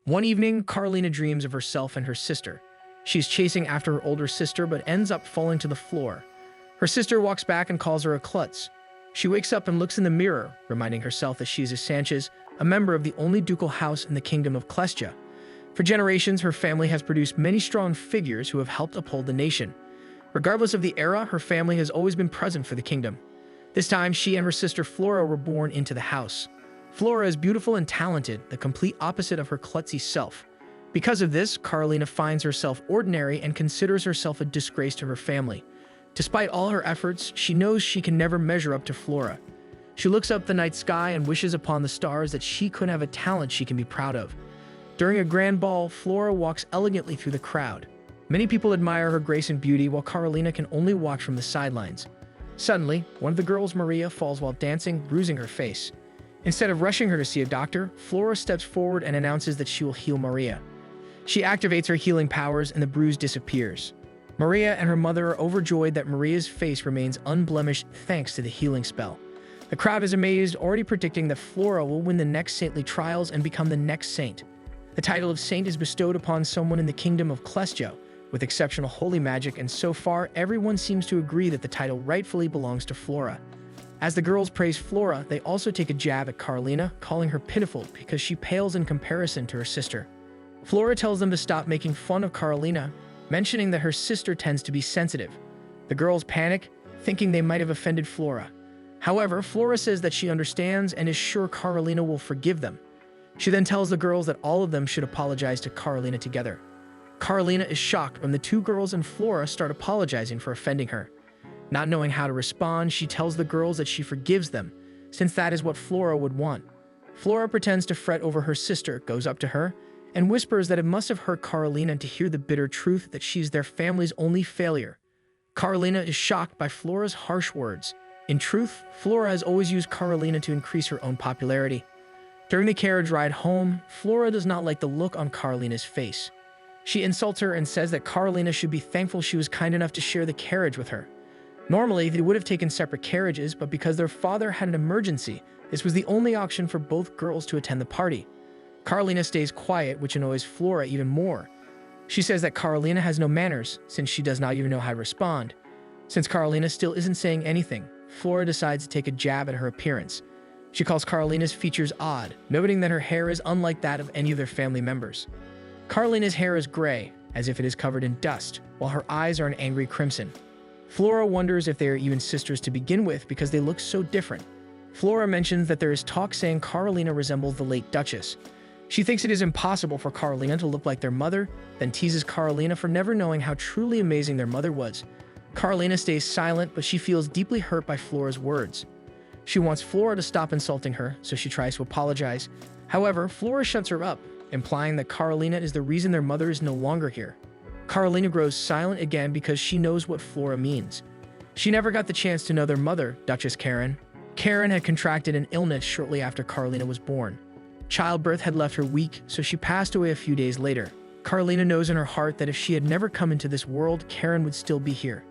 One evening, Carolina dreams of herself and her sister. She's chasing after her older sister but ends up falling to the floor. Her sister walks back and calls her a klutz. She wakes up and looks in the mirror, reminding herself that she is a Sanchez, a member of the only ducal house in the kingdom of Klestia. For generations, her family has produced many strong figures who have helped uphold the nation. Regardless of the era, her family has always been present for the kingdom. This time, she and her sister Flora were born into the house. Flora is beautiful and talented, the complete opposite of her klutzy self. Because of this, Carolina finds herself ordinary and considers herself a disgrace to her family. Despite all her efforts, she knows she can never measure up to Flora. She looks up the night sky and wishes upon the stars that she could have a talent she can be proud of. During a grand ball, Flora walks elegantly through the crowd. Many people admire her grace and beauty, while Carolina can only watch from the sidelines. Suddenly, one of the girls, Maria, falls while dancing, bruising her face. Instead of rushing her to see a doctor, Flora steps forward and announces that she will heal Maria. She activates her healing powers and the bruise disappears. Maria and her mother are overjoyed that Maria's face remains unblemished thanks to the healing spell. The crowd is amazed, already predicting that Flora will win the next saintly trials and become the next saint. The title of saint is bestowed upon someone in the kingdom of Klestia, with exceptional holy magic, and so far everyone seems to agree that the title rightfully belongs to Flora. As the girls praise Flora, they also take a jab at Carolina, calling her pitiful because she pales in comparison to her sister. Flora tells them to stop making fun of Carolina, mentioning that her sister tends to be sensitive. The girls panic, thinking they might have offended Flora. However, Flora says that she understands and is sure Carolina will forgive them. She then tells the girls that all of them should apologize to Carolina together. Carolina is shocked when the two girls and Flora start apologizing for offending her. Not knowing how to respond, she tells the girls that she forgives them, since that is what Flora would want. Flora pretends to fret over her sister, goes up to her, and whispers that it must have hurt Carolina to hear the bitter truth that she's their family's only failure. Carolina is shocked by Flora's harsh words. In truth, Flora has always used Carolina to increase her own popularity. During the carriage ride home, Flora does not like the look on Carolina's face. She insults her and says that Carolina should be thankful she was kind enough to share the carriage with her. Normally, they would have taken separate carriages, but because their father had an emergency, this was the only option for both girls to attend the party. Carolina stays quiet, which annoys Flora even more. She says that Carolina has no manners, since she does not even know how to respond. Since Carolina still isn't saying anything, Flora decides to take a jab at her appearance. She calls Carolina's features odd, noting that her hair is unlike that of any of their family members. Carolina's hair is gray, as if it is covered in dust, while her eyes are an angry crimson. Flora wonders if they are even sisters to begin with because they look so different. Flora mentions that there is talk saying Carolina resembles the late Duchess. She thinks it is impossible for Carolina to look like their mother, then teases Carolina for never knowing how truly amazing their mother was. Carolina stays silent, but she feels deeply hurt by Flora's words. She wants Flora to stop insulting her, so she tries to apologize. However, Flora shuts her up, implying that Carolina is the reason their mother is no longer here. Carolina grows silent again because she knows what Flora means. She never got the chance to know their mother, Duchess Karen. Karen had contracted an illness shortly after Carolina was born. Childbirth had left her weak, so she passed away a few days later. Carolina knows in her heart that if she had never come into this world, Karen would still be here.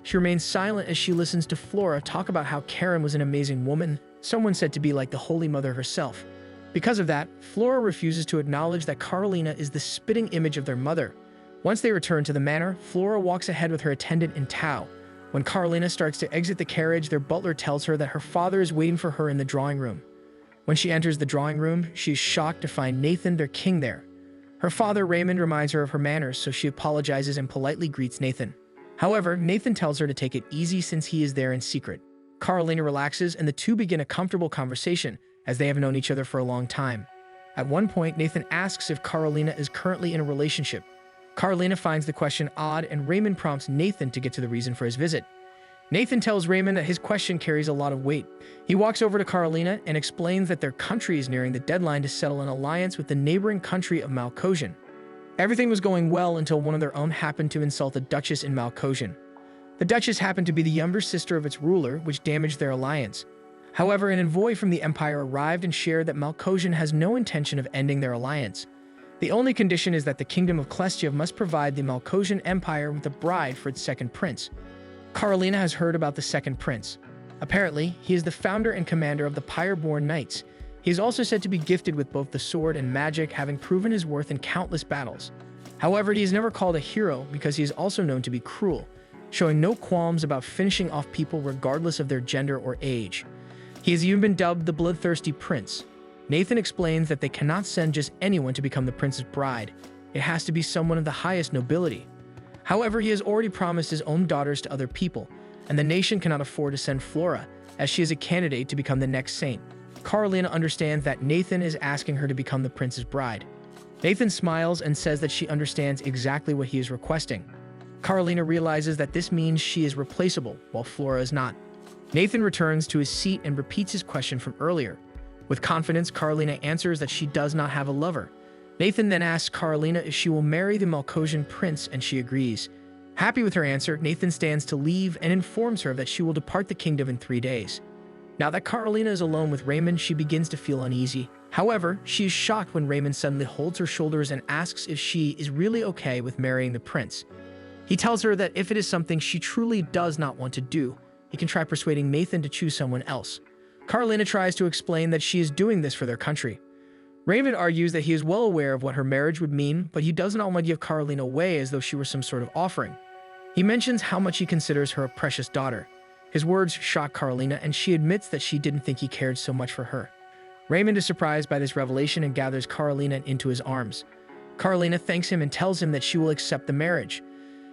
She remains silent as she listens to Flora talk about how Karen was an amazing woman, someone said to be like the Holy Mother herself. Because of that, Flora refuses to acknowledge that Carolina is the spitting image of their mother. Once they return to the manor, Flora walks ahead with her attendant in tow. When Carolina starts to exit the carriage, their butler tells her that her father is waiting for her in the drawing room. When she enters the drawing room, she is shocked to find Nathan, their king, there. Her father, Raymond, reminds her of her manners, so she apologizes and politely greets Nathan. However, Nathan tells her to take it easy since he is there in secret. Carolina relaxes and the two begin a comfortable conversation, as they have known each other for a long time. At one point, Nathan asks if Carolina is currently in a relationship. Carolina finds the question odd, and Raymond prompts Nathan to get to the reason for his visit. Nathan tells Raymond that his question carries a lot of weight. He walks over to Carolina and explains that their country is nearing the deadline to settle an alliance with the neighboring country of Malcosian. Everything was going well until one of their own happened to insult the Duchess in Malcosian. The Duchess happened to be the younger sister of its ruler, which damaged their alliance. However, an envoy from the Empire arrived and shared that Malcosian has no intention of ending their alliance. The only condition is that the Kingdom of Klestia must provide the Malcosian Empire with a bride for its second prince. Carolina has heard about the second prince. Apparently, he is the founder and commander of the Pyre-born Knights. He is also said to be gifted with both the sword and magic, having proven his worth in countless battles. However, he is never called a hero because he is also known to be cruel, showing no qualms about finishing off people regardless of their gender or age. He has even been dubbed the Bloodthirsty Prince. Nathan explains that they cannot send just anyone to become the prince's bride. It has to be someone of the highest nobility. However, he has already promised his own daughters to other people, and the nation cannot afford to send Flora, as she is a candidate to become the next saint. Carolina understands that Nathan is asking her to become the prince's bride. Nathan smiles and says that she understands exactly what he is requesting. Carolina realizes that this means she is replaceable, while Flora is not. Nathan returns to his seat and repeats his question from earlier. With confidence, Carolina answers that she does not have a lover. Nathan then asks Carolina if she will marry the Malcosian prince, and she agrees. Happy with her answer, Nathan stands to leave and informs her that she will depart the kingdom in 3 days. Now that Carolina is alone with Raymond, she begins to feel uneasy. However, she is shocked when Raymond suddenly holds her shoulders and asks if she is really okay with marrying the prince. He tells her that if it is something she truly does not want to do, he can try persuading Nathan to choose someone else. Carolina tries to explain that she is doing this for their country. Raymond argues that he is well aware of what her marriage would mean, but he does not want to give Carolina away as though she were some sort of offering. He mentions how much he considers her a precious daughter. His words shock Carolina, and she admits that she didn't think he cared so much for her. Raymond is surprised by this revelation and gathers Carolina into his arms. Carolina thanks him and tells him that she will accept the marriage.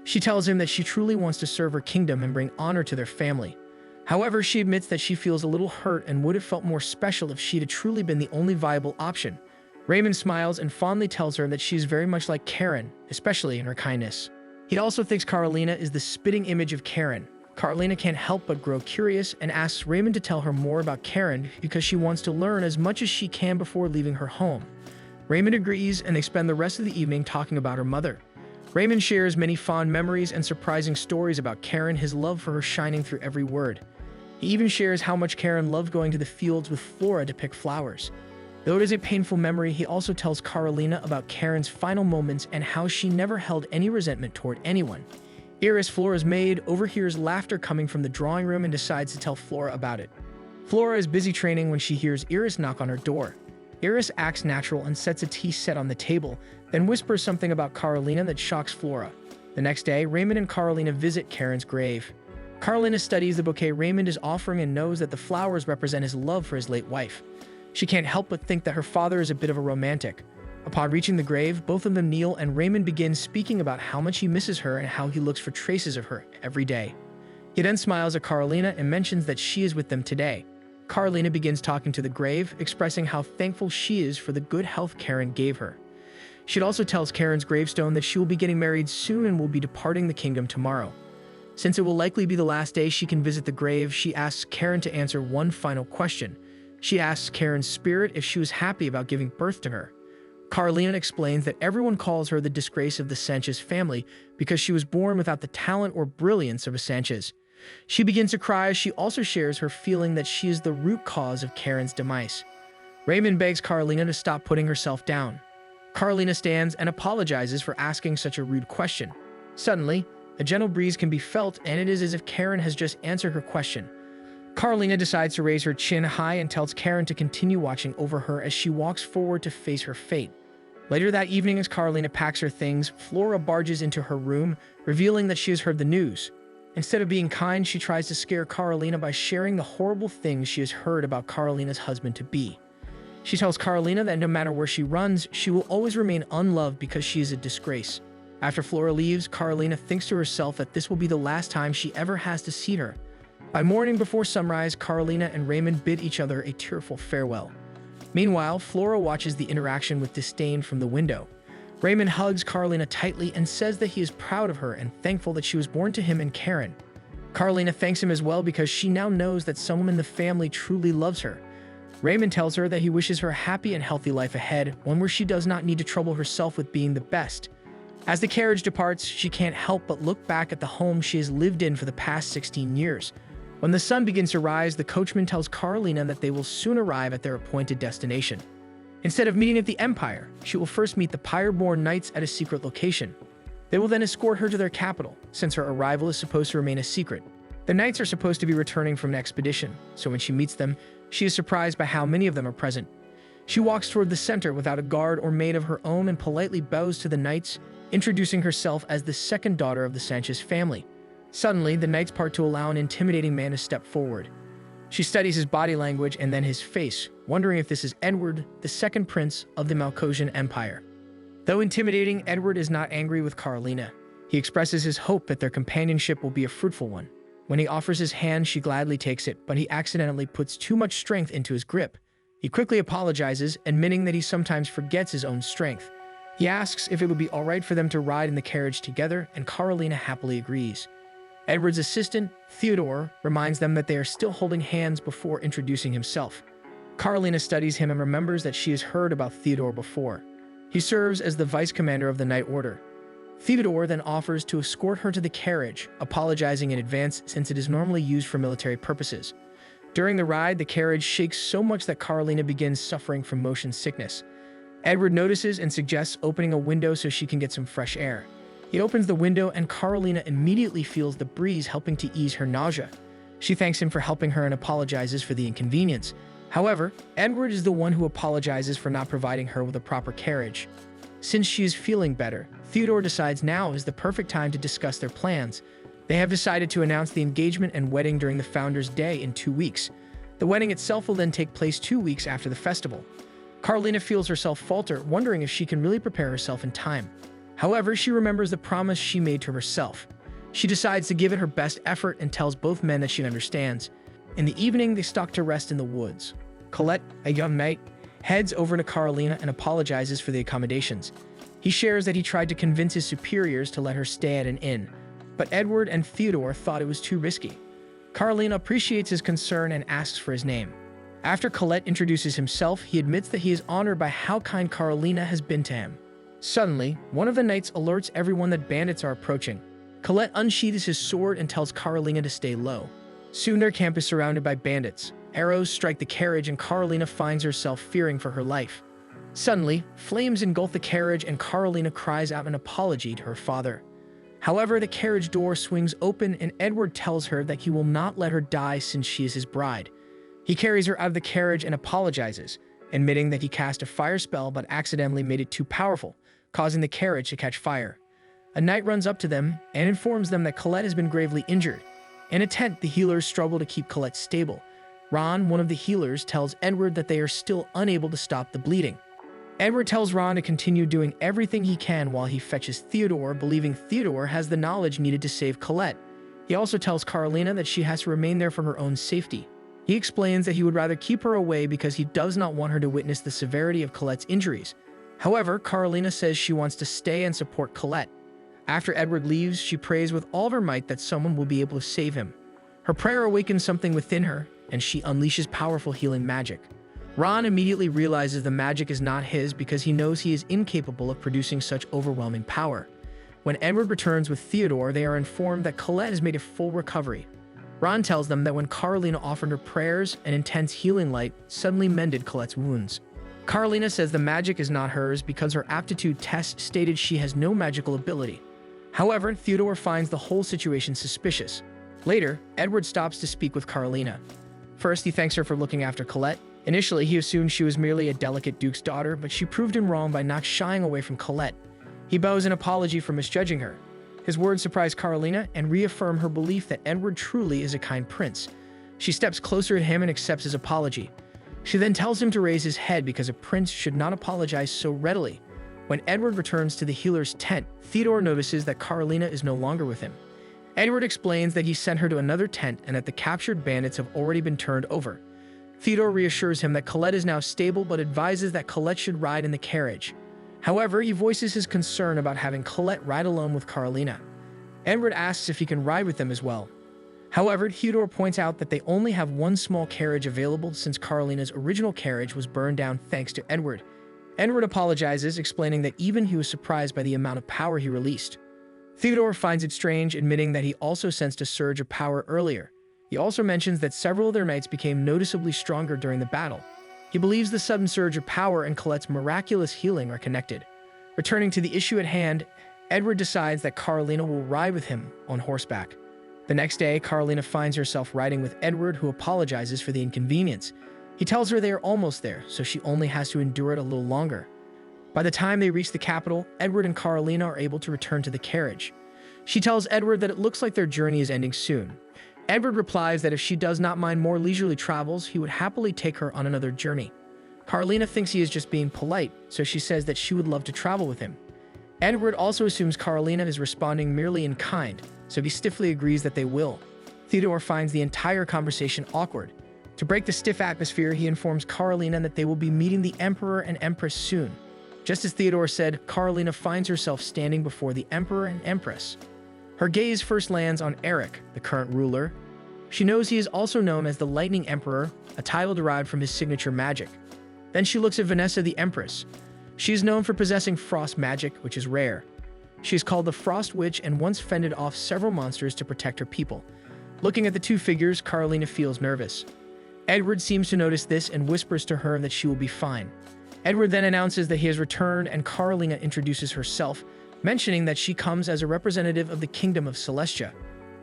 She tells him that she truly wants to serve her kingdom and bring honor to their family. However, she admits that she feels a little hurt and would have felt more special if she had truly been the only viable option. Raymond smiles and fondly tells her that she is very much like Karen, especially in her kindness. He also thinks Carolina is the spitting image of Karen. Carolina can't help but grow curious and asks Raymond to tell her more about Karen because she wants to learn as much as she can before leaving her home. Raymond agrees, and they spend the rest of the evening talking about her mother. Raymond shares many fond memories and surprising stories about Karen, his love for her shining through every word. He even shares how much Karen loved going to the fields with Flora to pick flowers. Though it is a painful memory, he also tells Carolina about Karen's final moments and how she never held any resentment toward anyone. Iris, Flora's maid, overhears laughter coming from the drawing room and decides to tell Flora about it. Flora is busy training when she hears Iris knock on her door. Iris acts natural and sets a tea set on the table, then whispers something about Carolina that shocks Flora. The next day, Raymond and Carolina visit Karen's grave. Carolina studies the bouquet Raymond is offering and knows that the flowers represent his love for his late wife. She can't help but think that her father is a bit of a romantic. Upon reaching the grave, both of them kneel and Raymond begins speaking about how much he misses her and how he looks for traces of her every day. He then smiles at Carolina and mentions that she is with them today. Carolina begins talking to the grave, expressing how thankful she is for the good health Karen gave her. She also tells Karen's gravestone that she will be getting married soon and will be departing the kingdom tomorrow. Since it will likely be the last day she can visit the grave, she asks Karen to answer one final question. She asks Karen's spirit if she was happy about giving birth to her. Carolina explains that everyone calls her the disgrace of the Sanchez family because she was born without the talent or brilliance of a Sanchez. She begins to cry as she also shares her feeling that she is the root cause of Karen's demise. Raymond begs Carolina to stop putting herself down. Carolina stands and apologizes for asking such a rude question. Suddenly, a gentle breeze can be felt, and it is as if Karen has just answered her question. Carolina decides to raise her chin high and tells Karen to continue watching over her as she walks forward to face her fate. Later that evening, as Carolina packs her things, Flora barges into her room, revealing that she has heard the news. Instead of being kind, she tries to scare Carolina by sharing the horrible things she has heard about Carolina's husband-to-be. She tells Carolina that no matter where she runs, she will always remain unloved because she is a disgrace. After Flora leaves, Carolina thinks to herself that this will be the last time she ever has to see her. By morning before sunrise, Carolina and Raymond bid each other a tearful farewell. Meanwhile, Flora watches the interaction with disdain from the window. Raymond hugs Carolina tightly and says that he is proud of her and thankful that she was born to him and Karen. Carolina thanks him as well because she now knows that someone in the family truly loves her. Raymond tells her that he wishes her a happy and healthy life ahead, one where she does not need to trouble herself with being the best. As the carriage departs, she can't help but look back at the home she has lived in for the past 16 years. When the sun begins to rise, the coachman tells Carolina that they will soon arrive at their appointed destination. Instead of meeting at the Empire, she will first meet the Pyre-born Knights at a secret location. They will then escort her to their capital, since her arrival is supposed to remain a secret. The Knights are supposed to be returning from an expedition, so when she meets them, she is surprised by how many of them are present. She walks toward the center without a guard or maid of her own and politely bows to the knights, introducing herself as the second daughter of the Sanchez family. Suddenly, the knights part to allow an intimidating man to step forward. She studies his body language and then his face, wondering if this is Edward, the second prince of the Malcosian Empire. Though intimidating, Edward is not angry with Carolina. He expresses his hope that their companionship will be a fruitful one. When he offers his hand, she gladly takes it, but he accidentally puts too much strength into his grip. He quickly apologizes, admitting that he sometimes forgets his own strength. He asks if it would be all right for them to ride in the carriage together, and Carolina happily agrees. Edward's assistant, Theodore, reminds them that they are still holding hands before introducing himself. Carolina studies him and remembers that she has heard about Theodore before. He serves as the vice commander of the Knight Order. Theodore then offers to escort her to the carriage, apologizing in advance since it is normally used for military purposes. During the ride, the carriage shakes so much that Carolina begins suffering from motion sickness. Edward notices and suggests opening a window so she can get some fresh air. He opens the window and Carolina immediately feels the breeze helping to ease her nausea. She thanks him for helping her and apologizes for the inconvenience. However, Edward is the one who apologizes for not providing her with a proper carriage. Since she is feeling better, Theodore decides now is the perfect time to discuss their plans. They have decided to announce the engagement and wedding during the Founders' Day in 2 weeks. The wedding itself will then take place 2 weeks after the festival. Carolina feels herself falter, wondering if she can really prepare herself in time. However, she remembers the promise she made to herself. She decides to give it her best effort and tells both men that she understands. In the evening, they stalk to rest in the woods. Colette, a young knight, heads over to Carolina and apologizes for the accommodations. He shares that he tried to convince his superiors to let her stay at an inn, but Edward and Theodore thought it was too risky. Carolina appreciates his concern and asks for his name. After Colette introduces himself, he admits that he is honored by how kind Carolina has been to him. Suddenly, one of the knights alerts everyone that bandits are approaching. Colette unsheathes his sword and tells Carolina to stay low. Soon their camp is surrounded by bandits. Arrows strike the carriage and Carolina finds herself fearing for her life. Suddenly, flames engulf the carriage and Carolina cries out an apology to her father. However, the carriage door swings open and Edward tells her that he will not let her die since she is his bride. He carries her out of the carriage and apologizes, admitting that he cast a fire spell but accidentally made it too powerful, causing the carriage to catch fire. A knight runs up to them and informs them that Colette has been gravely injured. In a tent, the healers struggle to keep Colette stable. Ron, one of the healers, tells Edward that they are still unable to stop the bleeding. Edward tells Ron to continue doing everything he can while he fetches Theodore, believing Theodore has the knowledge needed to save Colette. He also tells Carolina that she has to remain there for her own safety. He explains that he would rather keep her away because he does not want her to witness the severity of Colette's injuries. However, Carolina says she wants to stay and support Colette. After Edward leaves, she prays with all of her might that someone will be able to save him. Her prayer awakens something within her, and she unleashes powerful healing magic. Ron immediately realizes the magic is not his because he knows he is incapable of producing such overwhelming power. When Edward returns with Theodore, they are informed that Colette has made a full recovery. Ron tells them that when Carolina offered her prayers, an intense healing light suddenly mended Colette's wounds. Carolina says the magic is not hers because her aptitude test stated she has no magical ability. However, Theodore finds the whole situation suspicious. Later, Edward stops to speak with Carolina. First, he thanks her for looking after Colette. Initially, he assumed she was merely a delicate duke's daughter, but she proved him wrong by not shying away from Colette. He bows an apology for misjudging her. His words surprise Carolina and reaffirm her belief that Edward truly is a kind prince. She steps closer to him and accepts his apology. She then tells him to raise his head because a prince should not apologize so readily. When Edward returns to the healer's tent, Theodore notices that Carolina is no longer with him. Edward explains that he sent her to another tent and that the captured bandits have already been turned over. Theodore reassures him that Colette is now stable but advises that Colette should ride in the carriage. However, he voices his concern about having Colette ride alone with Carolina. Edward asks if he can ride with them as well. However, Theodore points out that they only have one small carriage available since Carolina's original carriage was burned down thanks to Edward. Edward apologizes, explaining that even he was surprised by the amount of power he released. Theodore finds it strange, admitting that he also sensed a surge of power earlier. He also mentions that several of their knights became noticeably stronger during the battle. He believes the sudden surge of power and Colette's miraculous healing are connected. Returning to the issue at hand, Edward decides that Carolina will ride with him on horseback. The next day, Carolina finds herself riding with Edward, who apologizes for the inconvenience. He tells her they are almost there, so she only has to endure it a little longer. By the time they reach the capital, Edward and Carolina are able to return to the carriage. She tells Edward that it looks like their journey is ending soon. Edward replies that if she does not mind more leisurely travels, he would happily take her on another journey. Carolina thinks he is just being polite, so she says that she would love to travel with him. Edward also assumes Carolina is responding merely in kind, so he stiffly agrees that they will. Theodore finds the entire conversation awkward. To break the stiff atmosphere, he informs Carolina that they will be meeting the Emperor and Empress soon. Just as Theodore said, Carolina finds herself standing before the Emperor and Empress. Her gaze first lands on Eric, the current ruler. She knows he is also known as the Lightning Emperor, a title derived from his signature magic. Then she looks at Vanessa, the Empress. She is known for possessing frost magic, which is rare. She is called the Frost Witch and once fended off several monsters to protect her people. Looking at the two figures, Carolina feels nervous. Edward seems to notice this and whispers to her that she will be fine. Edward then announces that he has returned, and Carolina introduces herself, mentioning that she comes as a representative of the Kingdom of Celestia.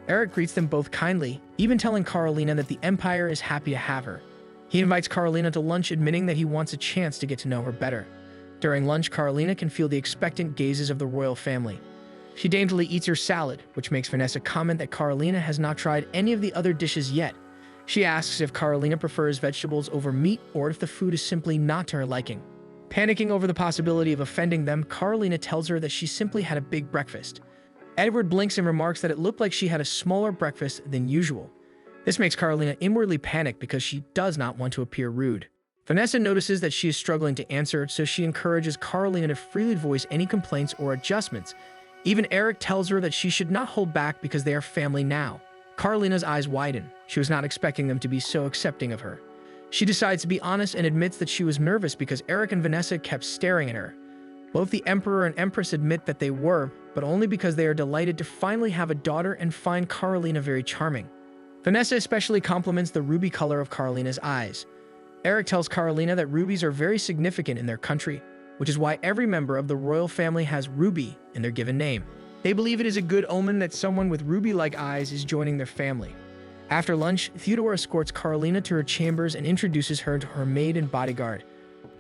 Eric greets them both kindly, even telling Carolina that the Empire is happy to have her. He invites Carolina to lunch, admitting that he wants a chance to get to know her better. During lunch, Carolina can feel the expectant gazes of the royal family. She daintily eats her salad, which makes Vanessa comment that Carolina has not tried any of the other dishes yet. She asks if Carolina prefers vegetables over meat or if the food is simply not to her liking. Panicking over the possibility of offending them, Carolina tells her that she simply had a big breakfast. Edward blinks and remarks that it looked like she had a smaller breakfast than usual. This makes Carolina inwardly panic because she does not want to appear rude. Vanessa notices that she is struggling to answer, so she encourages Carolina to freely voice any complaints or adjustments. Even Eric tells her that she should not hold back because they are family now. Carolina's eyes widen. She was not expecting them to be so accepting of her. She decides to be honest and admits that she was nervous because Eric and Vanessa kept staring at her. Both the Emperor and Empress admit that they were, but only because they are delighted to finally have a daughter and find Carolina very charming. Vanessa especially compliments the ruby color of Carolina's eyes. Eric tells Carolina that rubies are very significant in their country, which is why every member of the royal family has Ruby in their given name. They believe it is a good omen that someone with ruby-like eyes is joining their family. After lunch, Theodore escorts Carolina to her chambers and introduces her to her maid and bodyguard.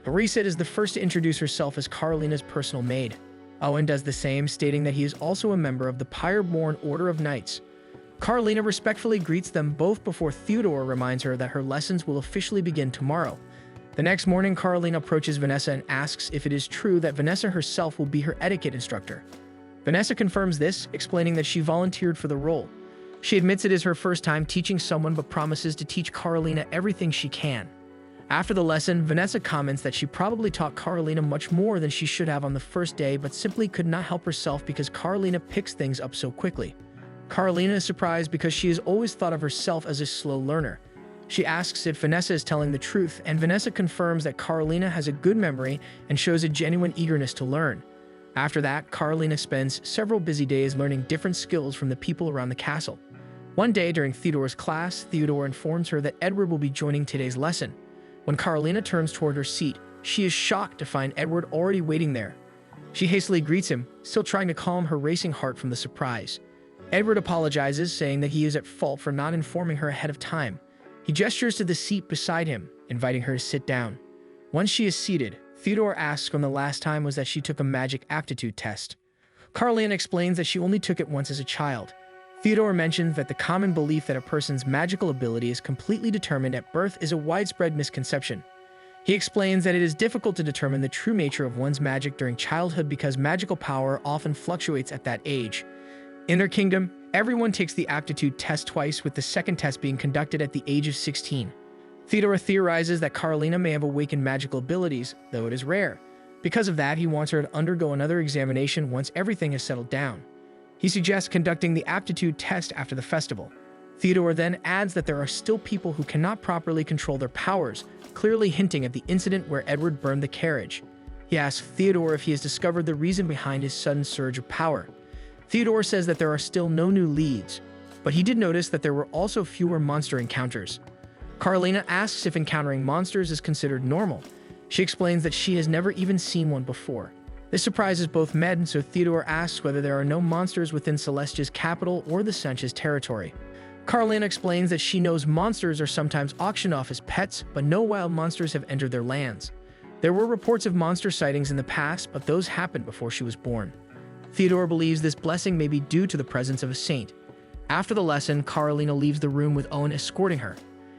Marissa is the first to introduce herself as Carolina's personal maid. Owen does the same, stating that he is also a member of the Pyre-born Order of Knights. Carolina respectfully greets them both before Theodore reminds her that her lessons will officially begin tomorrow. The next morning, Carolina approaches Vanessa and asks if it is true that Vanessa herself will be her etiquette instructor. Vanessa confirms this, explaining that she volunteered for the role. She admits it is her first time teaching someone but promises to teach Carolina everything she can. After the lesson, Vanessa comments that she probably taught Carolina much more than she should have on the first day, but simply could not help herself because Carolina picks things up so quickly. Carolina is surprised because she has always thought of herself as a slow learner. She asks if Vanessa is telling the truth, and Vanessa confirms that Carolina has a good memory and shows a genuine eagerness to learn. After that, Carolina spends several busy days learning different skills from the people around the castle. One day during Theodore's class, Theodore informs her that Edward will be joining today's lesson. When Carolina turns toward her seat, she is shocked to find Edward already waiting there. She hastily greets him, still trying to calm her racing heart from the surprise. Edward apologizes, saying that he is at fault for not informing her ahead of time. He gestures to the seat beside him, inviting her to sit down. Once she is seated, Theodore asks when the last time was that she took a magic aptitude test. Carolina explains that she only took it once as a child. Theodore mentions that the common belief that a person's magical ability is completely determined at birth is a widespread misconception. He explains that it is difficult to determine the true nature of one's magic during childhood because magical power often fluctuates at that age. In their kingdom, everyone takes the aptitude test twice, with the second test being conducted at the age of 16. Theodore theorizes that Carolina may have awakened magical abilities, though it is rare. Because of that, he wants her to undergo another examination once everything has settled down. He suggests conducting the aptitude test after the festival. Theodore then adds that there are still people who cannot properly control their powers, clearly hinting at the incident where Edward burned the carriage. He asks Theodore if he has discovered the reason behind his sudden surge of power. Theodore says that there are still no new leads, but he did notice that there were also fewer monster encounters. Carolina asks if encountering monsters is considered normal. She explains that she has never even seen one before. This surprises both men, so Theodore asks whether there are no monsters within Celestia's capital or the Sench's territory. Carolina explains that she knows monsters are sometimes auctioned off as pets, but no wild monsters have entered their lands. There were reports of monster sightings in the past, but those happened before she was born. Theodore believes this blessing may be due to the presence of a saint. After the lesson, Carolina leaves the room with Owen escorting her.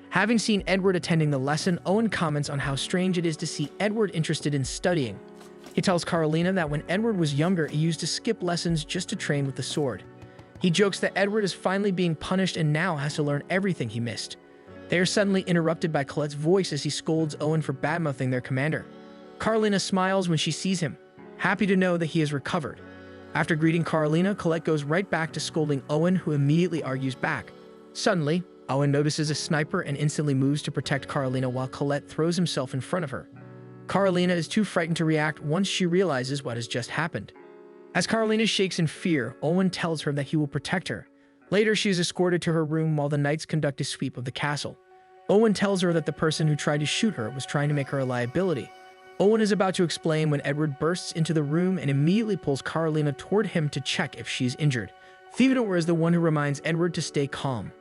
Having seen Edward attending the lesson, Owen comments on how strange it is to see Edward interested in studying. He tells Carolina that when Edward was younger, he used to skip lessons just to train with the sword. He jokes that Edward is finally being punished and now has to learn everything he missed. They are suddenly interrupted by Colette's voice as he scolds Owen for badmouthing their commander. Carolina smiles when she sees him, happy to know that he has recovered. After greeting Carolina, Colette goes right back to scolding Owen, who immediately argues back. Suddenly, Owen notices a sniper and instantly moves to protect Carolina while Colette throws himself in front of her. Carolina is too frightened to react once she realizes what has just happened. As Carolina shakes in fear, Owen tells her that he will protect her. Later, she is escorted to her room while the knights conduct a sweep of the castle. Owen tells her that the person who tried to shoot her was trying to make her a liability. Owen is about to explain when Edward bursts into the room and immediately pulls Carolina toward him to check if she is injured. Theodore is the one who reminds Edward to stay calm.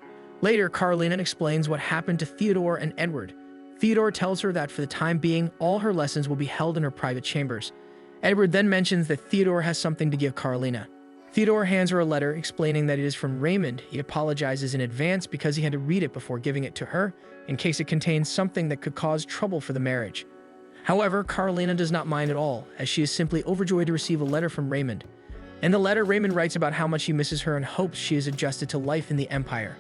Later, Carolina explains what happened to Theodore and Edward. Theodore tells her that for the time being, all her lessons will be held in her private chambers. Edward then mentions that Theodore has something to give Carolina. Theodore hands her a letter explaining that it is from Raymond. He apologizes in advance because he had to read it before giving it to her, in case it contains something that could cause trouble for the marriage. However, Carolina does not mind at all, as she is simply overjoyed to receive a letter from Raymond. In the letter, Raymond writes about how much he misses her and hopes she is adjusted to life in the Empire.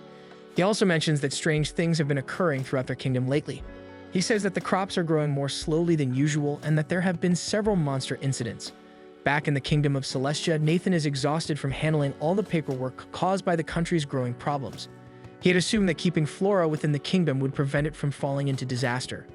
He also mentions that strange things have been occurring throughout their kingdom lately. He says that the crops are growing more slowly than usual and that there have been several monster incidents. Back in the kingdom of Celestia, Nathan is exhausted from handling all the paperwork caused by the country's growing problems. He had assumed that keeping Flora within the kingdom would prevent it from falling into disaster.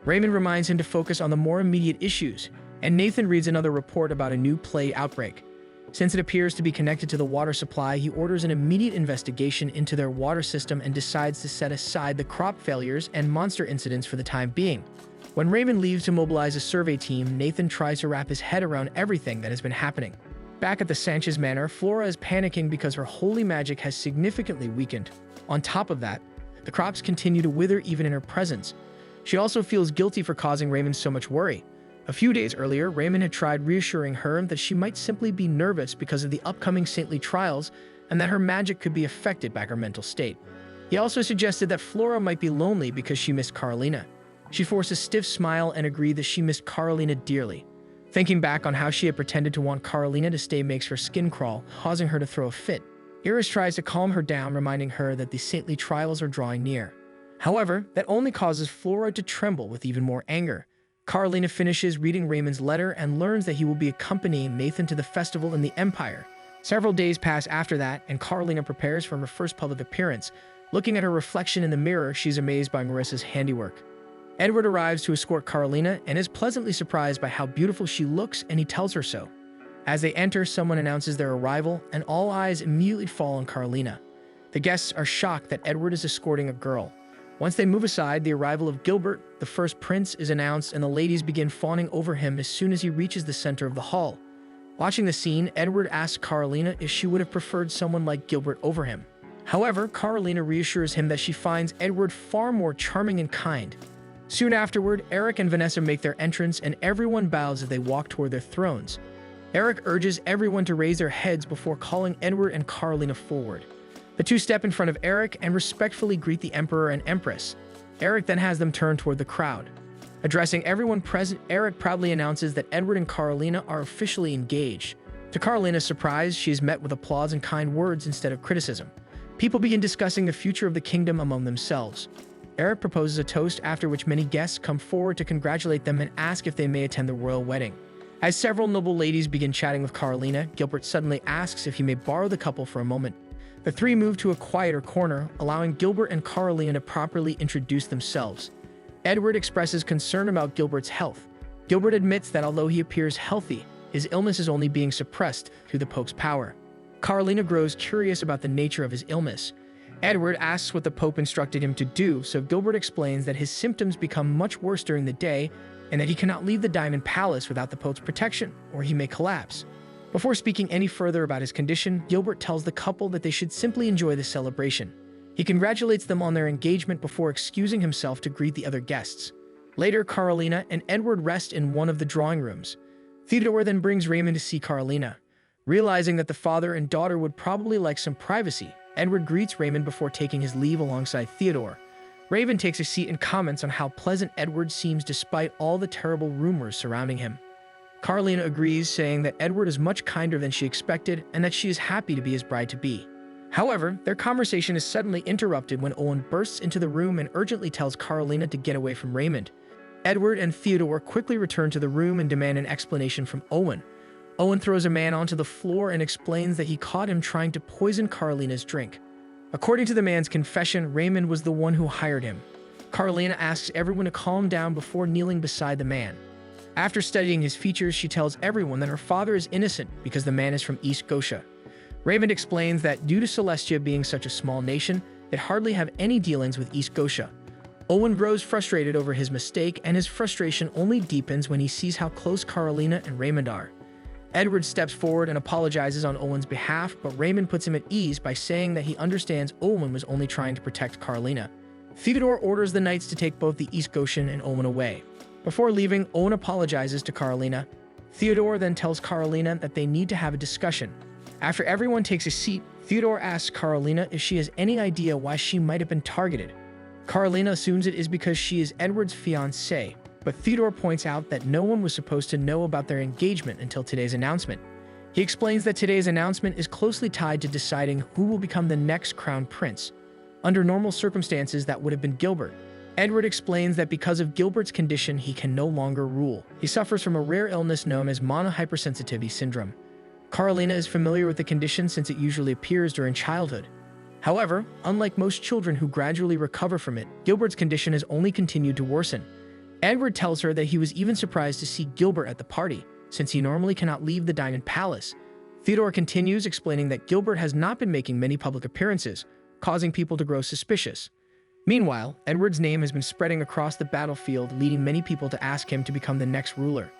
Raymond reminds him to focus on the more immediate issues, and Nathan reads another report about a new plague outbreak. Since it appears to be connected to the water supply, he orders an immediate investigation into their water system and decides to set aside the crop failures and monster incidents for the time being. When Raymond leaves to mobilize a survey team, Nathan tries to wrap his head around everything that has been happening. Back at the Sanchez Manor, Flora is panicking because her holy magic has significantly weakened. On top of that, the crops continue to wither even in her presence. She also feels guilty for causing Raymond so much worry. A few days earlier, Raymond had tried reassuring her that she might simply be nervous because of the upcoming saintly trials and that her magic could be affected by her mental state. He also suggested that Flora might be lonely because she missed Carolina. She forced a stiff smile and agreed that she missed Carolina dearly. Thinking back on how she had pretended to want Carolina to stay makes her skin crawl, causing her to throw a fit. Iris tries to calm her down, reminding her that the saintly trials are drawing near. However, that only causes Flora to tremble with even more anger. Carolina finishes reading Raymond's letter and learns that he will be accompanying Nathan to the festival in the Empire. Several days pass after that, and Carolina prepares for her first public appearance. Looking at her reflection in the mirror, she's amazed by Marissa's handiwork. Edward arrives to escort Carolina and is pleasantly surprised by how beautiful she looks, and he tells her so. As they enter, someone announces their arrival, and all eyes immediately fall on Carolina. The guests are shocked that Edward is escorting a girl. Once they move aside, the arrival of Gilbert, the first prince, is announced, and the ladies begin fawning over him as soon as he reaches the center of the hall. Watching the scene, Edward asks Carolina if she would have preferred someone like Gilbert over him. However, Carolina reassures him that she finds Edward far more charming and kind. Soon afterward, Eric and Vanessa make their entrance, and everyone bows as they walk toward their thrones. Eric urges everyone to raise their heads before calling Edward and Carolina forward. The two step in front of Eric and respectfully greet the Emperor and Empress. Eric then has them turn toward the crowd. Addressing everyone present, Eric proudly announces that Edward and Carolina are officially engaged. To Carolina's surprise, she is met with applause and kind words instead of criticism. People begin discussing the future of the kingdom among themselves. Eric proposes a toast, after which many guests come forward to congratulate them and ask if they may attend the royal wedding. As several noble ladies begin chatting with Carolina, Gilbert suddenly asks if he may borrow the couple for a moment. The three move to a quieter corner, allowing Gilbert and Carolina to properly introduce themselves. Edward expresses concern about Gilbert's health. Gilbert admits that although he appears healthy, his illness is only being suppressed through the Pope's power. Carolina grows curious about the nature of his illness. Edward asks what the Pope instructed him to do, so Gilbert explains that his symptoms become much worse during the day and that he cannot leave the Diamond Palace without the Pope's protection, or he may collapse. Before speaking any further about his condition, Gilbert tells the couple that they should simply enjoy the celebration. He congratulates them on their engagement before excusing himself to greet the other guests. Later, Carolina and Edward rest in one of the drawing rooms. Theodore then brings Raymond to see Carolina. Realizing that the father and daughter would probably like some privacy, Edward greets Raymond before taking his leave alongside Theodore. Raymond takes a seat and comments on how pleasant Edward seems despite all the terrible rumors surrounding him. Carolina agrees, saying that Edward is much kinder than she expected and that she is happy to be his bride-to-be. However, their conversation is suddenly interrupted when Owen bursts into the room and urgently tells Carolina to get away from Raymond. Edward and Theodore quickly return to the room and demand an explanation from Owen. Owen throws a man onto the floor and explains that he caught him trying to poison Carolina's drink. According to the man's confession, Raymond was the one who hired him. Carolina asks everyone to calm down before kneeling beside the man. After studying his features, she tells everyone that her father is innocent because the man is from East Scotia. Raymond explains that due to Celestia being such a small nation, they hardly have any dealings with East Scotia. Owen grows frustrated over his mistake, and his frustration only deepens when he sees how close Carolina and Raymond are. Edward steps forward and apologizes on Owen's behalf, but Raymond puts him at ease by saying that he understands Owen was only trying to protect Carolina. Theodore orders the knights to take both the East Scotian and Owen away. Before leaving, Owen apologizes to Carolina. Theodore then tells Carolina that they need to have a discussion. After everyone takes a seat, Theodore asks Carolina if she has any idea why she might have been targeted. Carolina assumes it is because she is Edward's fiancée, but Theodore points out that no one was supposed to know about their engagement until today's announcement. He explains that today's announcement is closely tied to deciding who will become the next crown prince. Under normal circumstances, that would have been Gilbert. Edward explains that because of Gilbert's condition, he can no longer rule. He suffers from a rare illness known as monohypersensitivity syndrome. Carolina is familiar with the condition since it usually appears during childhood. However, unlike most children who gradually recover from it, Gilbert's condition has only continued to worsen. Edward tells her that he was even surprised to see Gilbert at the party, since he normally cannot leave the Diamond Palace. Theodore continues, explaining that Gilbert has not been making many public appearances, causing people to grow suspicious. Meanwhile, Edward's name has been spreading across the battlefield, leading many people to ask him to become the next ruler.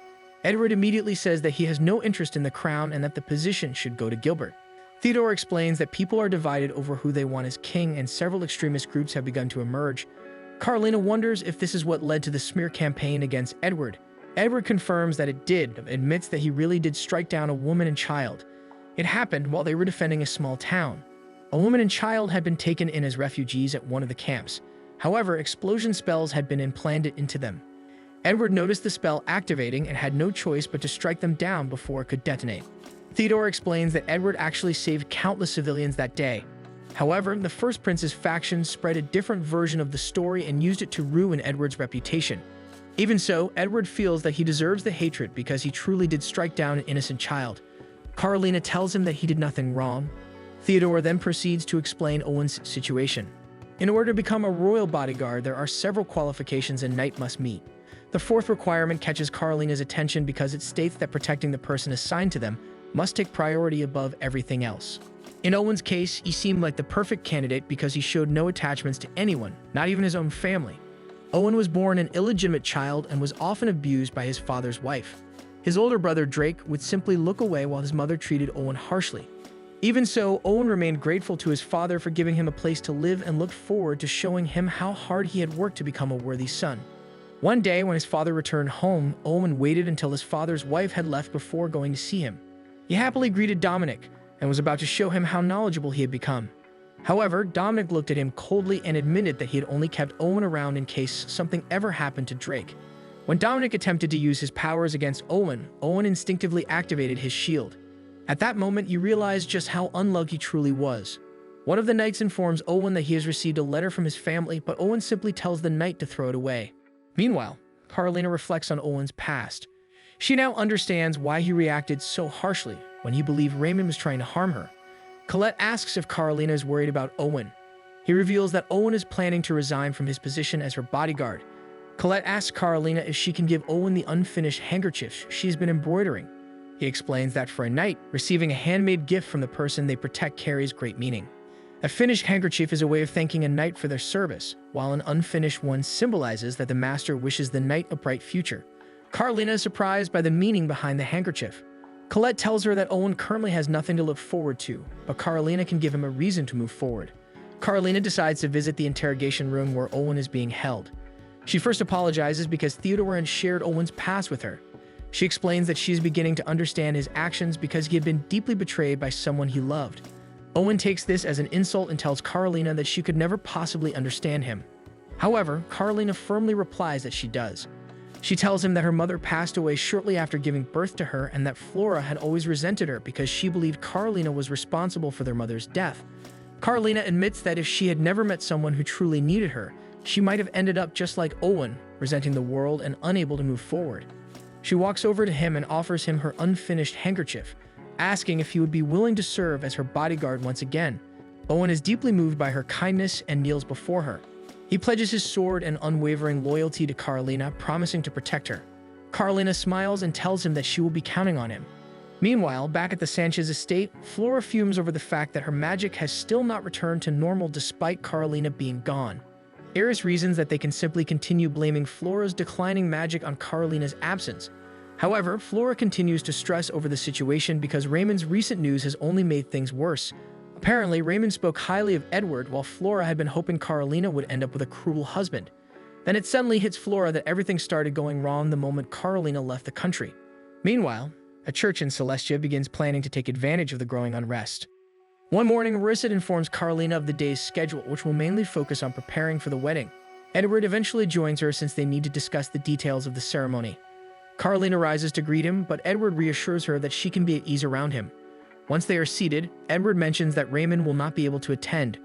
Edward immediately says that he has no interest in the crown and that the position should go to Gilbert. Theodore explains that people are divided over who they want as king, and several extremist groups have begun to emerge. Carolina wonders if this is what led to the smear campaign against Edward. Edward confirms that it did, admits that he really did strike down a woman and child. It happened while they were defending a small town. A woman and child had been taken in as refugees at one of the camps. However, explosion spells had been implanted into them. Edward noticed the spell activating and had no choice but to strike them down before it could detonate. Theodore explains that Edward actually saved countless civilians that day. However, the First Prince's faction spread a different version of the story and used it to ruin Edward's reputation. Even so, Edward feels that he deserves the hatred because he truly did strike down an innocent child. Carolina tells him that he did nothing wrong. Theodore then proceeds to explain Owen's situation. In order to become a royal bodyguard, there are several qualifications a knight must meet. The fourth requirement catches Carolina's attention because it states that protecting the person assigned to them must take priority above everything else. In Owen's case, he seemed like the perfect candidate because he showed no attachments to anyone, not even his own family. Owen was born an illegitimate child and was often abused by his father's wife. His older brother Drake would simply look away while his mother treated Owen harshly. Even so, Owen remained grateful to his father for giving him a place to live and looked forward to showing him how hard he had worked to become a worthy son. One day, when his father returned home, Owen waited until his father's wife had left before going to see him. He happily greeted Dominic and was about to show him how knowledgeable he had become. However, Dominic looked at him coldly and admitted that he had only kept Owen around in case something ever happened to Drake. When Dominic attempted to use his powers against Owen, Owen instinctively activated his shield. At that moment, you realize just how unlucky he truly was. One of the knights informs Owen that he has received a letter from his family, but Owen simply tells the knight to throw it away. Meanwhile, Carolina reflects on Owen's past. She now understands why he reacted so harshly when he believed Raymond was trying to harm her. Colette asks if Carolina is worried about Owen. He reveals that Owen is planning to resign from his position as her bodyguard. Colette asks Carolina if she can give Owen the unfinished handkerchief she has been embroidering. He explains that for a knight, receiving a handmade gift from the person they protect carries great meaning. A finished handkerchief is a way of thanking a knight for their service, while an unfinished one symbolizes that the master wishes the knight a bright future. Carolina is surprised by the meaning behind the handkerchief. Colette tells her that Owen currently has nothing to look forward to, but Carolina can give him a reason to move forward. Carolina decides to visit the interrogation room where Owen is being held. She first apologizes because Theodore had shared Owen's past with her. She explains that she is beginning to understand his actions because he had been deeply betrayed by someone he loved. Owen takes this as an insult and tells Carolina that she could never possibly understand him. However, Carolina firmly replies that she does. She tells him that her mother passed away shortly after giving birth to her and that Flora had always resented her because she believed Carolina was responsible for their mother's death. Carolina admits that if she had never met someone who truly needed her, she might have ended up just like Owen, resenting the world and unable to move forward. She walks over to him and offers him her unfinished handkerchief, asking if he would be willing to serve as her bodyguard once again. Owen is deeply moved by her kindness and kneels before her. He pledges his sword and unwavering loyalty to Carolina, promising to protect her. Carolina smiles and tells him that she will be counting on him. Meanwhile, back at the Sanchez estate, Flora fumes over the fact that her magic has still not returned to normal despite Carolina being gone. Eris reasons that they can simply continue blaming Flora's declining magic on Carolina's absence. However, Flora continues to stress over the situation because Raymond's recent news has only made things worse. Apparently, Raymond spoke highly of Edward while Flora had been hoping Carolina would end up with a cruel husband. Then it suddenly hits Flora that everything started going wrong the moment Carolina left the country. Meanwhile, a church in Celestia begins planning to take advantage of the growing unrest. One morning, Marissa informs Carolina of the day's schedule, which will mainly focus on preparing for the wedding. Edward eventually joins her since they need to discuss the details of the ceremony. Carolina rises to greet him, but Edward reassures her that she can be at ease around him. Once they are seated, Edward mentions that Raymond will not be able to attend.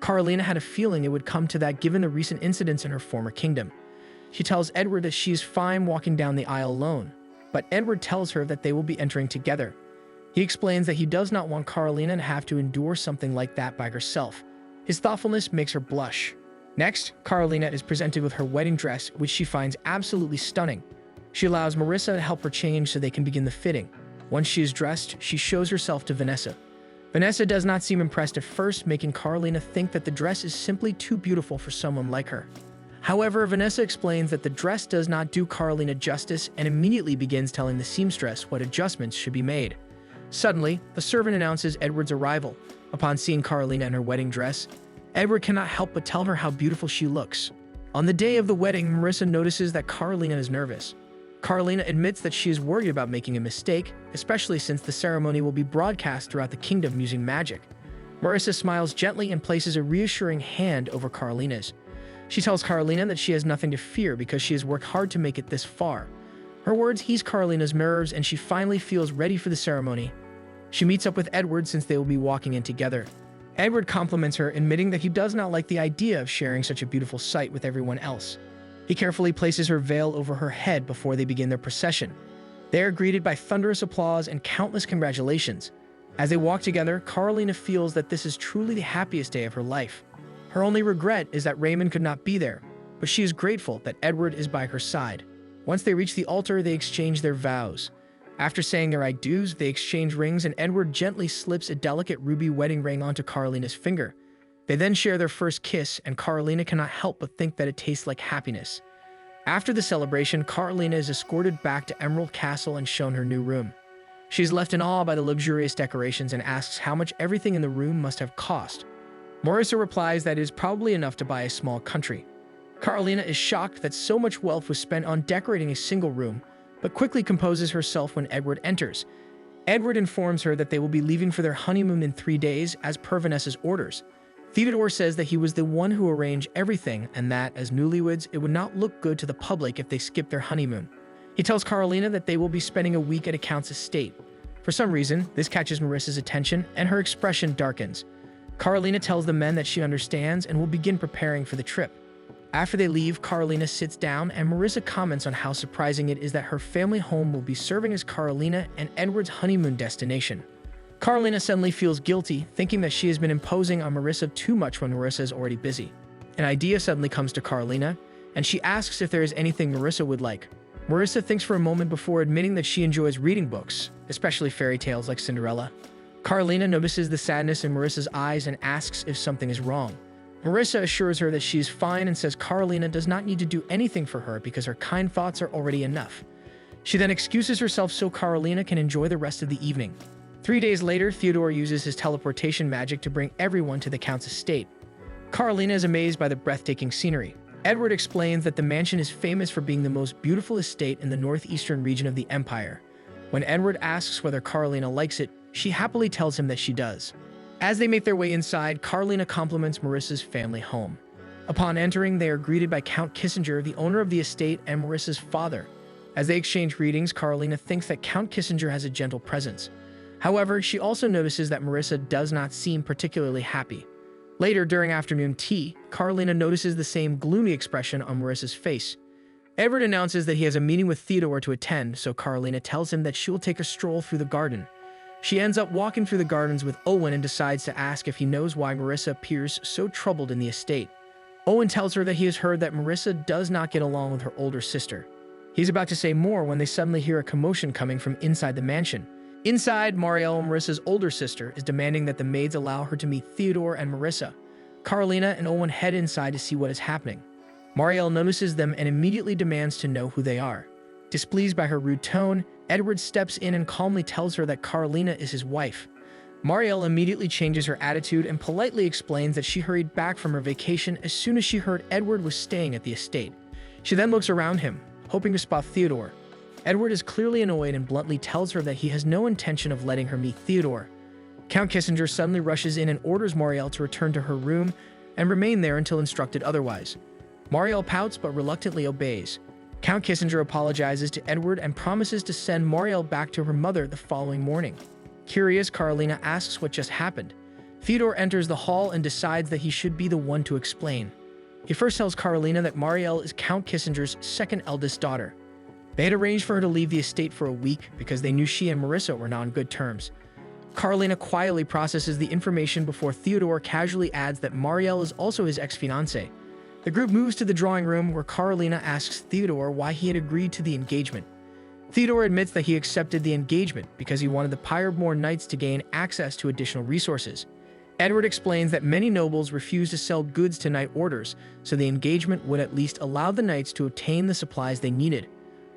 Carolina had a feeling it would come to that given the recent incidents in her former kingdom. She tells Edward that she is fine walking down the aisle alone, but Edward tells her that they will be entering together. He explains that he does not want Carolina to have to endure something like that by herself. His thoughtfulness makes her blush. Next, Carolina is presented with her wedding dress, which she finds absolutely stunning. She allows Marissa to help her change so they can begin the fitting. Once she is dressed, she shows herself to Vanessa. Vanessa does not seem impressed at first, making Carolina think that the dress is simply too beautiful for someone like her. However, Vanessa explains that the dress does not do Carolina justice and immediately begins telling the seamstress what adjustments should be made. Suddenly, the servant announces Edward's arrival. Upon seeing Carolina in her wedding dress, Edward cannot help but tell her how beautiful she looks. On the day of the wedding, Marissa notices that Carolina is nervous. Carolina admits that she is worried about making a mistake, especially since the ceremony will be broadcast throughout the kingdom using magic. Marissa smiles gently and places a reassuring hand over Carolina's. She tells Carolina that she has nothing to fear because she has worked hard to make it this far. Her words ease Carolina's nerves and she finally feels ready for the ceremony. She meets up with Edward since they will be walking in together. Edward compliments her, admitting that he does not like the idea of sharing such a beautiful sight with everyone else. He carefully places her veil over her head before they begin their procession. They are greeted by thunderous applause and countless congratulations. As they walk together, Carolina feels that this is truly the happiest day of her life. Her only regret is that Raymond could not be there, but she is grateful that Edward is by her side. Once they reach the altar, they exchange their vows. After saying their I do's, they exchange rings and Edward gently slips a delicate ruby wedding ring onto Carolina's finger. They then share their first kiss, and Carolina cannot help but think that it tastes like happiness. After the celebration, Carolina is escorted back to Emerald Castle and shown her new room. She is left in awe by the luxurious decorations and asks how much everything in the room must have cost. Marissa replies that it is probably enough to buy a small country. Carolina is shocked that so much wealth was spent on decorating a single room, but quickly composes herself when Edward enters. Edward informs her that they will be leaving for their honeymoon in 3 days, as per Vanessa's orders. Theodore says that he was the one who arranged everything and that, as newlyweds, it would not look good to the public if they skipped their honeymoon. He tells Carolina that they will be spending a week at a count's estate. For some reason, this catches Marissa's attention, and her expression darkens. Carolina tells the men that she understands and will begin preparing for the trip. After they leave, Carolina sits down and Marissa comments on how surprising it is that her family home will be serving as Carolina and Edward's honeymoon destination. Carolina suddenly feels guilty, thinking that she has been imposing on Marissa too much when Marissa is already busy. An idea suddenly comes to Carolina, and she asks if there is anything Marissa would like. Marissa thinks for a moment before admitting that she enjoys reading books, especially fairy tales like Cinderella. Carolina notices the sadness in Marissa's eyes and asks if something is wrong. Marissa assures her that she is fine and says Carolina does not need to do anything for her because her kind thoughts are already enough. She then excuses herself so Carolina can enjoy the rest of the evening. 3 days later, Theodore uses his teleportation magic to bring everyone to the Count's estate. Carolina is amazed by the breathtaking scenery. Edward explains that the mansion is famous for being the most beautiful estate in the northeastern region of the empire. When Edward asks whether Carolina likes it, she happily tells him that she does. As they make their way inside, Carolina compliments Marissa's family home. Upon entering, they are greeted by Count Kissinger, the owner of the estate, and Marissa's father. As they exchange greetings, Carolina thinks that Count Kissinger has a gentle presence. However, she also notices that Marissa does not seem particularly happy. Later, during afternoon tea, Carolina notices the same gloomy expression on Marissa's face. Edward announces that he has a meeting with Theodore to attend, so Carolina tells him that she will take a stroll through the garden. She ends up walking through the gardens with Owen and decides to ask if he knows why Marissa appears so troubled in the estate. Owen tells her that he has heard that Marissa does not get along with her older sister. He's about to say more when they suddenly hear a commotion coming from inside the mansion. Inside, Marielle, Marissa's older sister, is demanding that the maids allow her to meet Theodore and Marissa. Carolina and Owen head inside to see what is happening. Marielle notices them and immediately demands to know who they are. Displeased by her rude tone, Edward steps in and calmly tells her that Carolina is his wife. Marielle immediately changes her attitude and politely explains that she hurried back from her vacation as soon as she heard Edward was staying at the estate. She then looks around him, hoping to spot Theodore. Edward is clearly annoyed and bluntly tells her that he has no intention of letting her meet Theodore. Count Kissinger suddenly rushes in and orders Marielle to return to her room and remain there until instructed otherwise. Marielle pouts but reluctantly obeys. Count Kissinger apologizes to Edward and promises to send Marielle back to her mother the following morning. Curious, Carolina asks what just happened. Theodore enters the hall and decides that he should be the one to explain. He first tells Carolina that Marielle is Count Kissinger's second eldest daughter. They had arranged for her to leave the estate for a week because they knew she and Marissa were not on good terms. Carolina quietly processes the information before Theodore casually adds that Marielle is also his ex-fiancée. The group moves to the drawing room where Carolina asks Theodore why he had agreed to the engagement. Theodore admits that he accepted the engagement because he wanted the Pyre-born knights to gain access to additional resources. Edward explains that many nobles refuse to sell goods to knight orders, so the engagement would at least allow the knights to obtain the supplies they needed.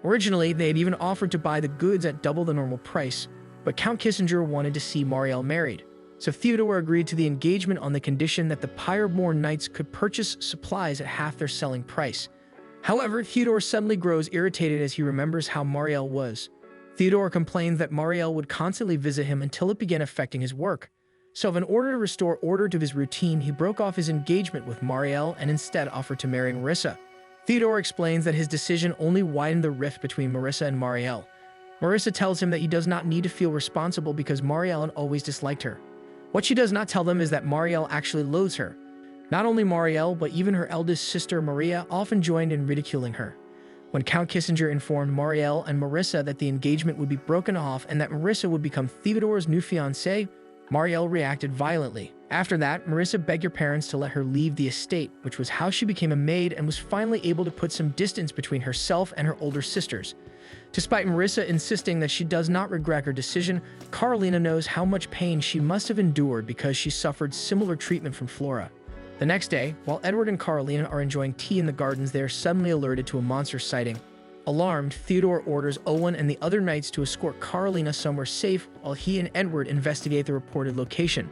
Originally, they had even offered to buy the goods at double the normal price, but Count Kissinger wanted to see Marielle married. So Theodore agreed to the engagement on the condition that the Pyre-born knights could purchase supplies at half their selling price. However, Theodore suddenly grows irritated as he remembers how Marielle was. Theodore complains that Marielle would constantly visit him until it began affecting his work. So in order to restore order to his routine, he broke off his engagement with Marielle and instead offered to marry Marissa. Theodore explains that his decision only widened the rift between Marissa and Marielle. Marissa tells him that he does not need to feel responsible because Marielle had always disliked her. What she does not tell them is that Marielle actually loathes her. Not only Marielle, but even her eldest sister Maria often joined in ridiculing her. When Count Kissinger informed Marielle and Marissa that the engagement would be broken off and that Marissa would become Theodore's new fiancée, Marielle reacted violently. After that, Marissa begged her parents to let her leave the estate, which was how she became a maid and was finally able to put some distance between herself and her older sisters. Despite Marissa insisting that she does not regret her decision, Carolina knows how much pain she must have endured because she suffered similar treatment from Flora. The next day, while Edward and Carolina are enjoying tea in the gardens, they are suddenly alerted to a monster sighting. Alarmed, Theodore orders Owen and the other knights to escort Carolina somewhere safe while he and Edward investigate the reported location.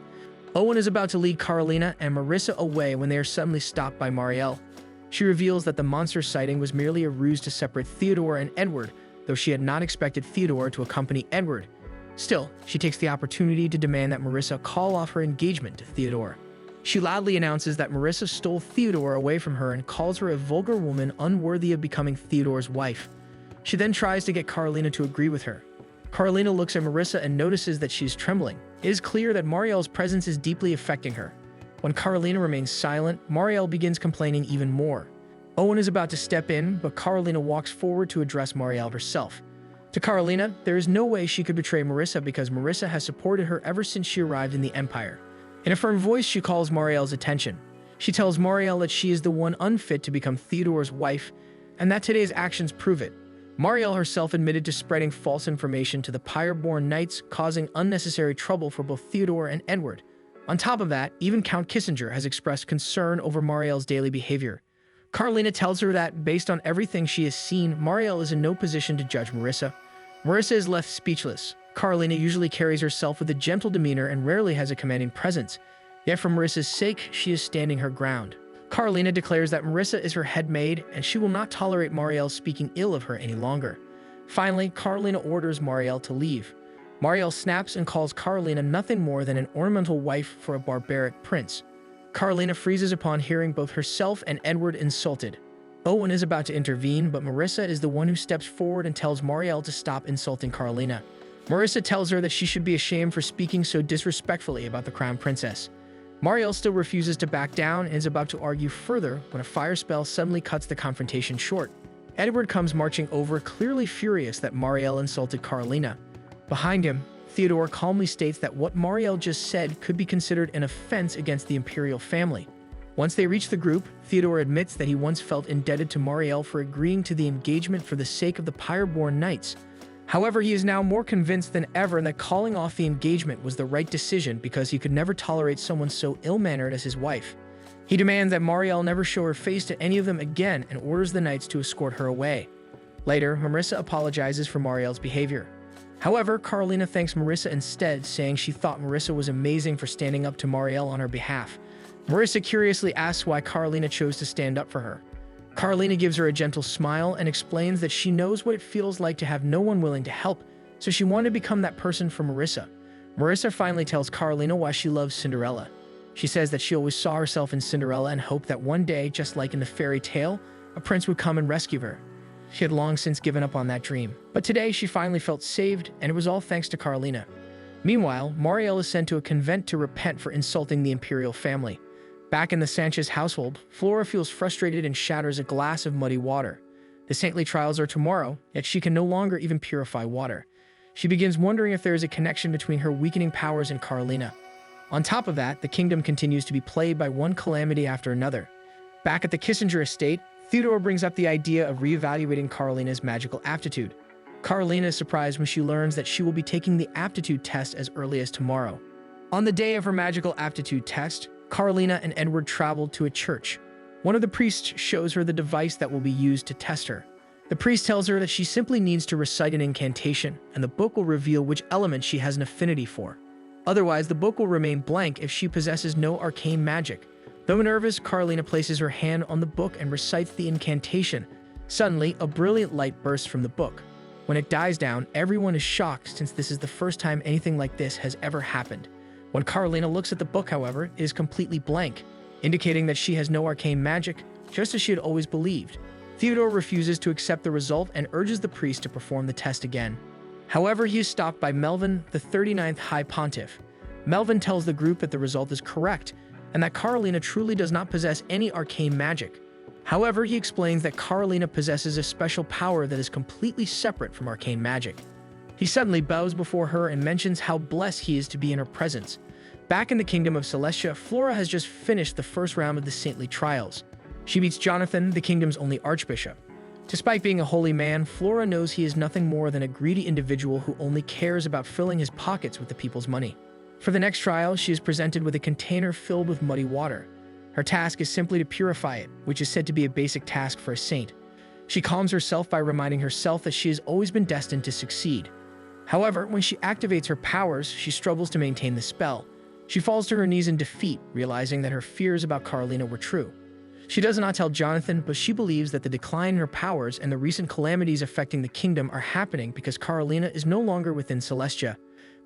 Owen is about to lead Carolina and Marissa away when they are suddenly stopped by Marielle. She reveals that the monster sighting was merely a ruse to separate Theodore and Edward, though she had not expected Theodore to accompany Edward. Still, she takes the opportunity to demand that Marissa call off her engagement to Theodore. She loudly announces that Marissa stole Theodore away from her and calls her a vulgar woman unworthy of becoming Theodore's wife. She then tries to get Carolina to agree with her. Carolina looks at Marissa and notices that she is trembling. It is clear that Marielle's presence is deeply affecting her. When Carolina remains silent, Marielle begins complaining even more. Owen is about to step in, but Carolina walks forward to address Marielle herself. To Carolina, there is no way she could betray Marissa because Marissa has supported her ever since she arrived in the Empire. In a firm voice, she calls Marielle's attention. She tells Marielle that she is the one unfit to become Theodore's wife, and that today's actions prove it. Marielle herself admitted to spreading false information to the Pyre-born knights, causing unnecessary trouble for both Theodore and Edward. On top of that, even Count Kissinger has expressed concern over Marielle's daily behavior. Carolina tells her that, based on everything she has seen, Marielle is in no position to judge Marissa. Marissa is left speechless. Carolina usually carries herself with a gentle demeanor and rarely has a commanding presence. Yet for Marissa's sake, she is standing her ground. Carolina declares that Marissa is her head maid and she will not tolerate Marielle speaking ill of her any longer. Finally, Carolina orders Marielle to leave. Marielle snaps and calls Carolina nothing more than an ornamental wife for a barbaric prince. Carolina freezes upon hearing both herself and Edward insulted. Owen is about to intervene, but Marissa is the one who steps forward and tells Marielle to stop insulting Carolina. Marissa tells her that she should be ashamed for speaking so disrespectfully about the crown princess. Marielle still refuses to back down and is about to argue further when a fire spell suddenly cuts the confrontation short. Edward comes marching over, clearly furious that Marielle insulted Carolina. Behind him, Theodore calmly states that what Marielle just said could be considered an offense against the imperial family. Once they reach the group, Theodore admits that he once felt indebted to Marielle for agreeing to the engagement for the sake of the Pyre-born knights. However, he is now more convinced than ever that calling off the engagement was the right decision because he could never tolerate someone so ill-mannered as his wife. He demands that Marielle never show her face to any of them again and orders the knights to escort her away. Later, Marissa apologizes for Marielle's behavior. However, Carolina thanks Marissa instead, saying she thought Marissa was amazing for standing up to Marielle on her behalf. Marissa curiously asks why Carolina chose to stand up for her. Carolina gives her a gentle smile and explains that she knows what it feels like to have no one willing to help, so she wanted to become that person for Marissa. Marissa finally tells Carolina why she loves Cinderella. She says that she always saw herself in Cinderella and hoped that one day, just like in the fairy tale, a prince would come and rescue her. She had long since given up on that dream, but today she finally felt saved, and it was all thanks to Carolina. Meanwhile, Marielle is sent to a convent to repent for insulting the imperial family. Back in the Sanchez household, Flora feels frustrated and shatters a glass of muddy water. The saintly trials are tomorrow, yet she can no longer even purify water. She begins wondering if there is a connection between her weakening powers and Carolina. On top of that, the kingdom continues to be plagued by one calamity after another. Back at the Kissinger estate, Theodore brings up the idea of reevaluating Carolina's magical aptitude. Carolina is surprised when she learns that she will be taking the aptitude test as early as tomorrow. On the day of her magical aptitude test, Carolina and Edward travel to a church. One of the priests shows her the device that will be used to test her. The priest tells her that she simply needs to recite an incantation, and the book will reveal which element she has an affinity for. Otherwise, the book will remain blank if she possesses no arcane magic. Though nervous, Carolina places her hand on the book and recites the incantation. Suddenly, a brilliant light bursts from the book. When it dies down, everyone is shocked since this is the first time anything like this has ever happened. When Carolina looks at the book, however, it is completely blank, indicating that she has no arcane magic, just as she had always believed. Theodore refuses to accept the result and urges the priest to perform the test again. However, he is stopped by Melvin, the 39th High Pontiff. Melvin tells the group that the result is correct, and that Carolina truly does not possess any arcane magic. However, he explains that Carolina possesses a special power that is completely separate from arcane magic. He suddenly bows before her and mentions how blessed he is to be in her presence. Back in the kingdom of Celestia, Flora has just finished the first round of the saintly trials. She meets Jonathan, the kingdom's only archbishop. Despite being a holy man, Flora knows he is nothing more than a greedy individual who only cares about filling his pockets with the people's money. For the next trial, she is presented with a container filled with muddy water. Her task is simply to purify it, which is said to be a basic task for a saint. She calms herself by reminding herself that she has always been destined to succeed. However, when she activates her powers, she struggles to maintain the spell. She falls to her knees in defeat, realizing that her fears about Carolina were true. She does not tell Jonathan, but she believes that the decline in her powers and the recent calamities affecting the kingdom are happening because Carolina is no longer within Celestia.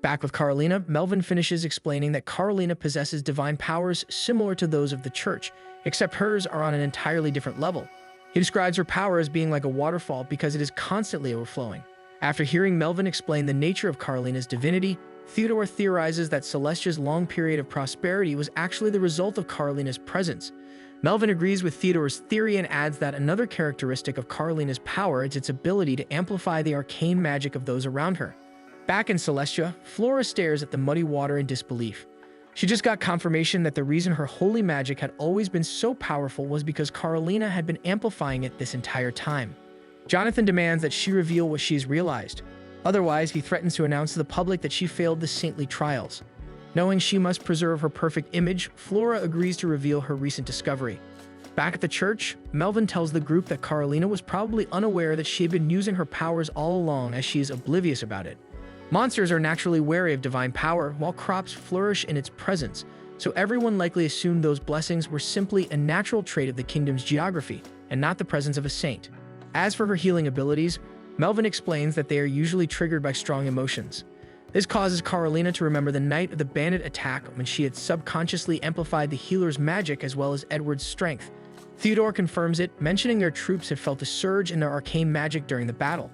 Back with Carolina, Melvin finishes explaining that Carolina possesses divine powers similar to those of the church, except hers are on an entirely different level. He describes her power as being like a waterfall because it is constantly overflowing. After hearing Melvin explain the nature of Carolina's divinity, Theodore theorizes that Celestia's long period of prosperity was actually the result of Carolina's presence. Melvin agrees with Theodore's theory and adds that another characteristic of Carolina's power is its ability to amplify the arcane magic of those around her. Back in Celestia, Flora stares at the muddy water in disbelief. She just got confirmation that the reason her holy magic had always been so powerful was because Carolina had been amplifying it this entire time. Jonathan demands that she reveal what she's realized. Otherwise, he threatens to announce to the public that she failed the saintly trials. Knowing she must preserve her perfect image, Flora agrees to reveal her recent discovery. Back at the church, Melvin tells the group that Carolina was probably unaware that she had been using her powers all along, as she is oblivious about it. Monsters are naturally wary of divine power, while crops flourish in its presence, so everyone likely assumed those blessings were simply a natural trait of the kingdom's geography, and not the presence of a saint. As for her healing abilities, Melvin explains that they are usually triggered by strong emotions. This causes Carolina to remember the night of the bandit attack when she had subconsciously amplified the healer's magic as well as Edward's strength. Theodore confirms it, mentioning their troops had felt a surge in their arcane magic during the battle.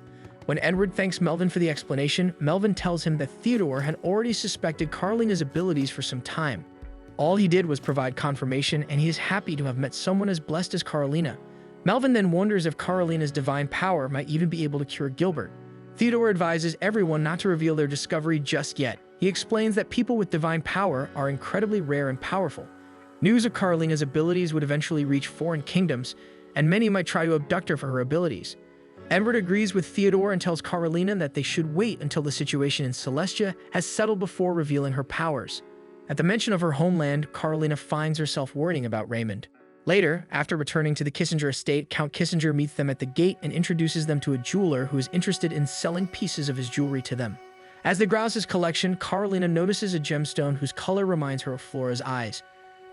When Edward thanks Melvin for the explanation, Melvin tells him that Theodore had already suspected Carolina's abilities for some time. All he did was provide confirmation, and he is happy to have met someone as blessed as Carolina. Melvin then wonders if Carolina's divine power might even be able to cure Gilbert. Theodore advises everyone not to reveal their discovery just yet. He explains that people with divine power are incredibly rare and powerful. News of Carolina's abilities would eventually reach foreign kingdoms, and many might try to abduct her for her abilities. Edward agrees with Theodore and tells Carolina that they should wait until the situation in Celestia has settled before revealing her powers. At the mention of her homeland, Carolina finds herself worrying about Raymond. Later, after returning to the Kissinger estate, Count Kissinger meets them at the gate and introduces them to a jeweler who is interested in selling pieces of his jewelry to them. As they browse his collection, Carolina notices a gemstone whose color reminds her of Flora's eyes.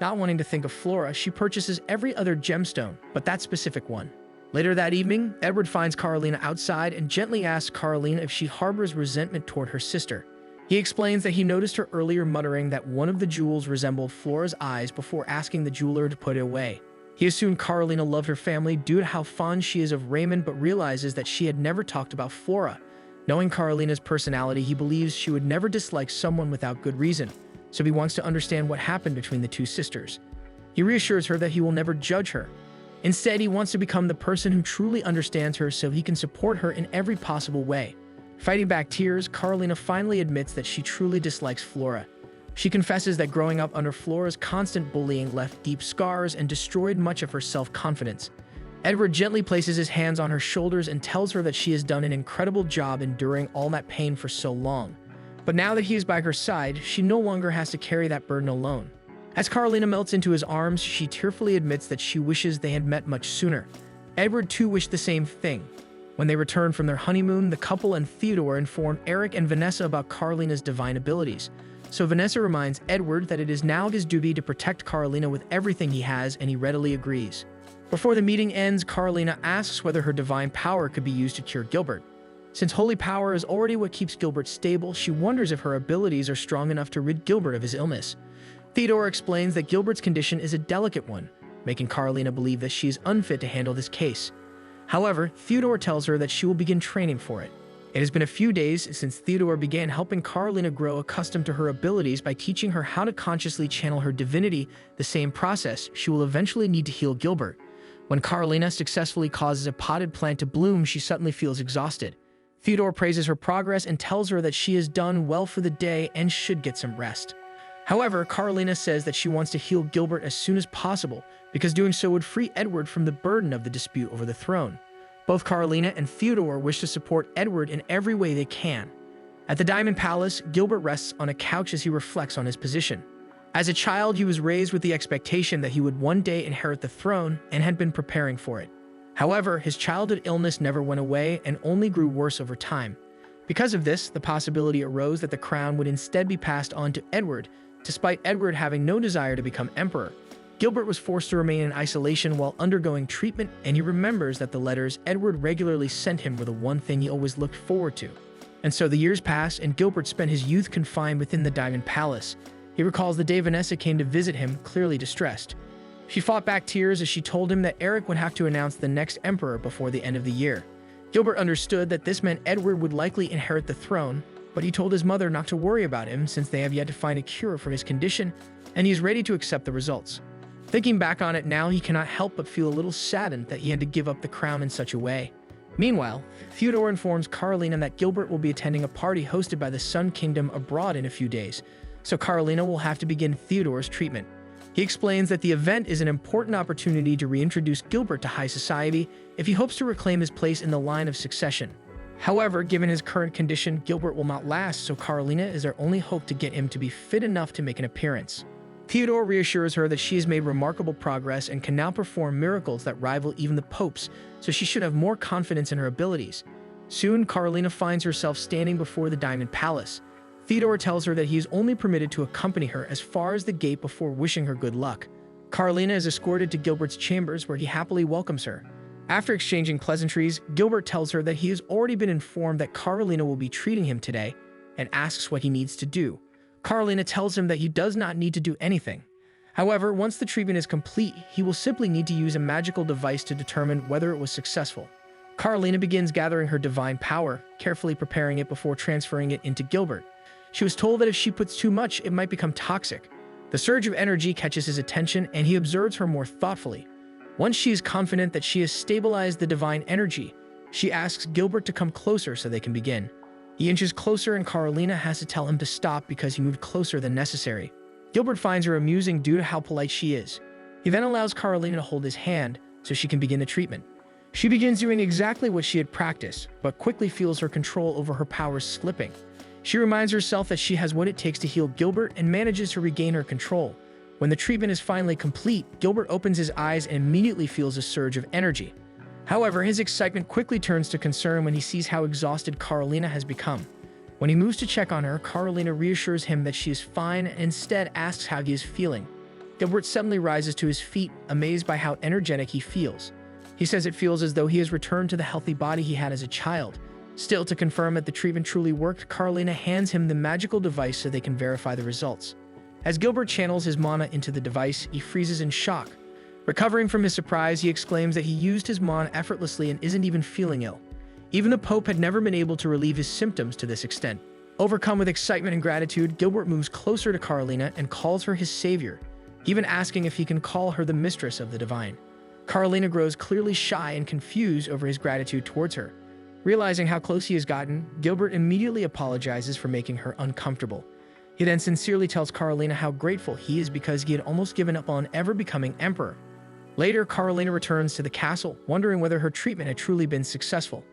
Not wanting to think of Flora, she purchases every other gemstone, but that specific one. Later that evening, Edward finds Carolina outside and gently asks Carolina if she harbors resentment toward her sister. He explains that he noticed her earlier muttering that one of the jewels resembled Flora's eyes before asking the jeweler to put it away. He assumed Carolina loved her family due to how fond she is of Raymond, but realizes that she had never talked about Flora. Knowing Carolina's personality, he believes she would never dislike someone without good reason, so he wants to understand what happened between the two sisters. He reassures her that he will never judge her. Instead, he wants to become the person who truly understands her so he can support her in every possible way. Fighting back tears, Carolina finally admits that she truly dislikes Flora. She confesses that growing up under Flora's constant bullying left deep scars and destroyed much of her self-confidence. Edward gently places his hands on her shoulders and tells her that she has done an incredible job enduring all that pain for so long. But now that he is by her side, she no longer has to carry that burden alone. As Carolina melts into his arms, she tearfully admits that she wishes they had met much sooner. Edward too wished the same thing. When they returned from their honeymoon, the couple and Theodore informed Eric and Vanessa about Carolina's divine abilities. So Vanessa reminds Edward that it is now his duty to protect Carolina with everything he has, and he readily agrees. Before the meeting ends, Carolina asks whether her divine power could be used to cure Gilbert. Since holy power is already what keeps Gilbert stable, she wonders if her abilities are strong enough to rid Gilbert of his illness. Theodore explains that Gilbert's condition is a delicate one, making Carolina believe that she is unfit to handle this case. However, Theodore tells her that she will begin training for it. It has been a few days since Theodore began helping Carolina grow accustomed to her abilities by teaching her how to consciously channel her divinity, the same process she will eventually need to heal Gilbert. When Carolina successfully causes a potted plant to bloom, she suddenly feels exhausted. Theodore praises her progress and tells her that she has done well for the day and should get some rest. However, Carolina says that she wants to heal Gilbert as soon as possible, because doing so would free Edward from the burden of the dispute over the throne. Both Carolina and Theodore wish to support Edward in every way they can. At the Diamond Palace, Gilbert rests on a couch as he reflects on his position. As a child, he was raised with the expectation that he would one day inherit the throne and had been preparing for it. However, his childhood illness never went away and only grew worse over time. Because of this, the possibility arose that the crown would instead be passed on to Edward, despite Edward having no desire to become emperor. Gilbert was forced to remain in isolation while undergoing treatment, and he remembers that the letters Edward regularly sent him were the one thing he always looked forward to. And so the years pass, and Gilbert spent his youth confined within the Diamond Palace. He recalls the day Vanessa came to visit him, clearly distressed. She fought back tears as she told him that Eric would have to announce the next emperor before the end of the year. Gilbert understood that this meant Edward would likely inherit the throne, but he told his mother not to worry about him since they have yet to find a cure for his condition, and he is ready to accept the results. Thinking back on it now, he cannot help but feel a little saddened that he had to give up the crown in such a way. Meanwhile, Theodore informs Carolina that Gilbert will be attending a party hosted by the Sun Kingdom abroad in a few days, so Carolina will have to begin Theodore's treatment. He explains that the event is an important opportunity to reintroduce Gilbert to high society if he hopes to reclaim his place in the line of succession. However, given his current condition, Gilbert will not last, so Carolina is their only hope to get him to be fit enough to make an appearance. Theodore reassures her that she has made remarkable progress and can now perform miracles that rival even the popes, so she should have more confidence in her abilities. Soon, Carolina finds herself standing before the Diamond Palace. Theodore tells her that he is only permitted to accompany her as far as the gate before wishing her good luck. Carolina is escorted to Gilbert's chambers where he happily welcomes her. After exchanging pleasantries, Gilbert tells her that he has already been informed that Carolina will be treating him today and asks what he needs to do. Carolina tells him that he does not need to do anything. However, once the treatment is complete, he will simply need to use a magical device to determine whether it was successful. Carolina begins gathering her divine power, carefully preparing it before transferring it into Gilbert. She was told that if she puts too much, it might become toxic. The surge of energy catches his attention and he observes her more thoughtfully. Once she is confident that she has stabilized the divine energy, she asks Gilbert to come closer so they can begin. He inches closer and Carolina has to tell him to stop because he moved closer than necessary. Gilbert finds her amusing due to how polite she is. He then allows Carolina to hold his hand so she can begin the treatment. She begins doing exactly what she had practiced, but quickly feels her control over her powers slipping. She reminds herself that she has what it takes to heal Gilbert and manages to regain her control. When the treatment is finally complete, Gilbert opens his eyes and immediately feels a surge of energy. However, his excitement quickly turns to concern when he sees how exhausted Carolina has become. When he moves to check on her, Carolina reassures him that she is fine and instead asks how he is feeling. Gilbert suddenly rises to his feet, amazed by how energetic he feels. He says it feels as though he has returned to the healthy body he had as a child. Still, to confirm that the treatment truly worked, Carolina hands him the magical device so they can verify the results. As Gilbert channels his mana into the device, he freezes in shock. Recovering from his surprise, he exclaims that he used his mana effortlessly and isn't even feeling ill. Even the Pope had never been able to relieve his symptoms to this extent. Overcome with excitement and gratitude, Gilbert moves closer to Carolina and calls her his savior, even asking if he can call her the mistress of the divine. Carolina grows clearly shy and confused over his gratitude towards her. Realizing how close he has gotten, Gilbert immediately apologizes for making her uncomfortable. He then sincerely tells Carolina how grateful he is because he had almost given up on ever becoming emperor. Later, Carolina returns to the castle, wondering whether her treatment had truly been successful.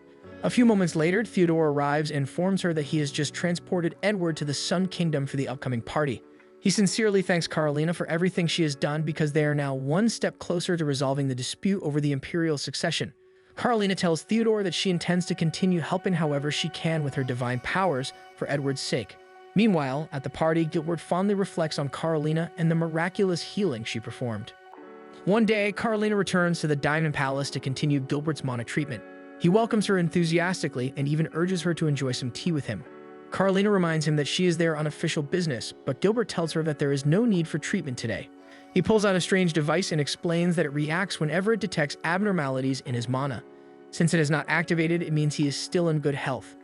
A few moments later, Theodore arrives and informs her that he has just transported Edward to the Sun Kingdom for the upcoming party. He sincerely thanks Carolina for everything she has done because they are now one step closer to resolving the dispute over the imperial succession. Carolina tells Theodore that she intends to continue helping however she can with her divine powers for Edward's sake. Meanwhile, at the party, Gilbert fondly reflects on Carolina and the miraculous healing she performed. One day, Carolina returns to the Diamond Palace to continue Gilbert's mana treatment. He welcomes her enthusiastically and even urges her to enjoy some tea with him. Carolina reminds him that she is there on official business, but Gilbert tells her that there is no need for treatment today. He pulls out a strange device and explains that it reacts whenever it detects abnormalities in his mana. Since it is not activated, it means he is still in good health.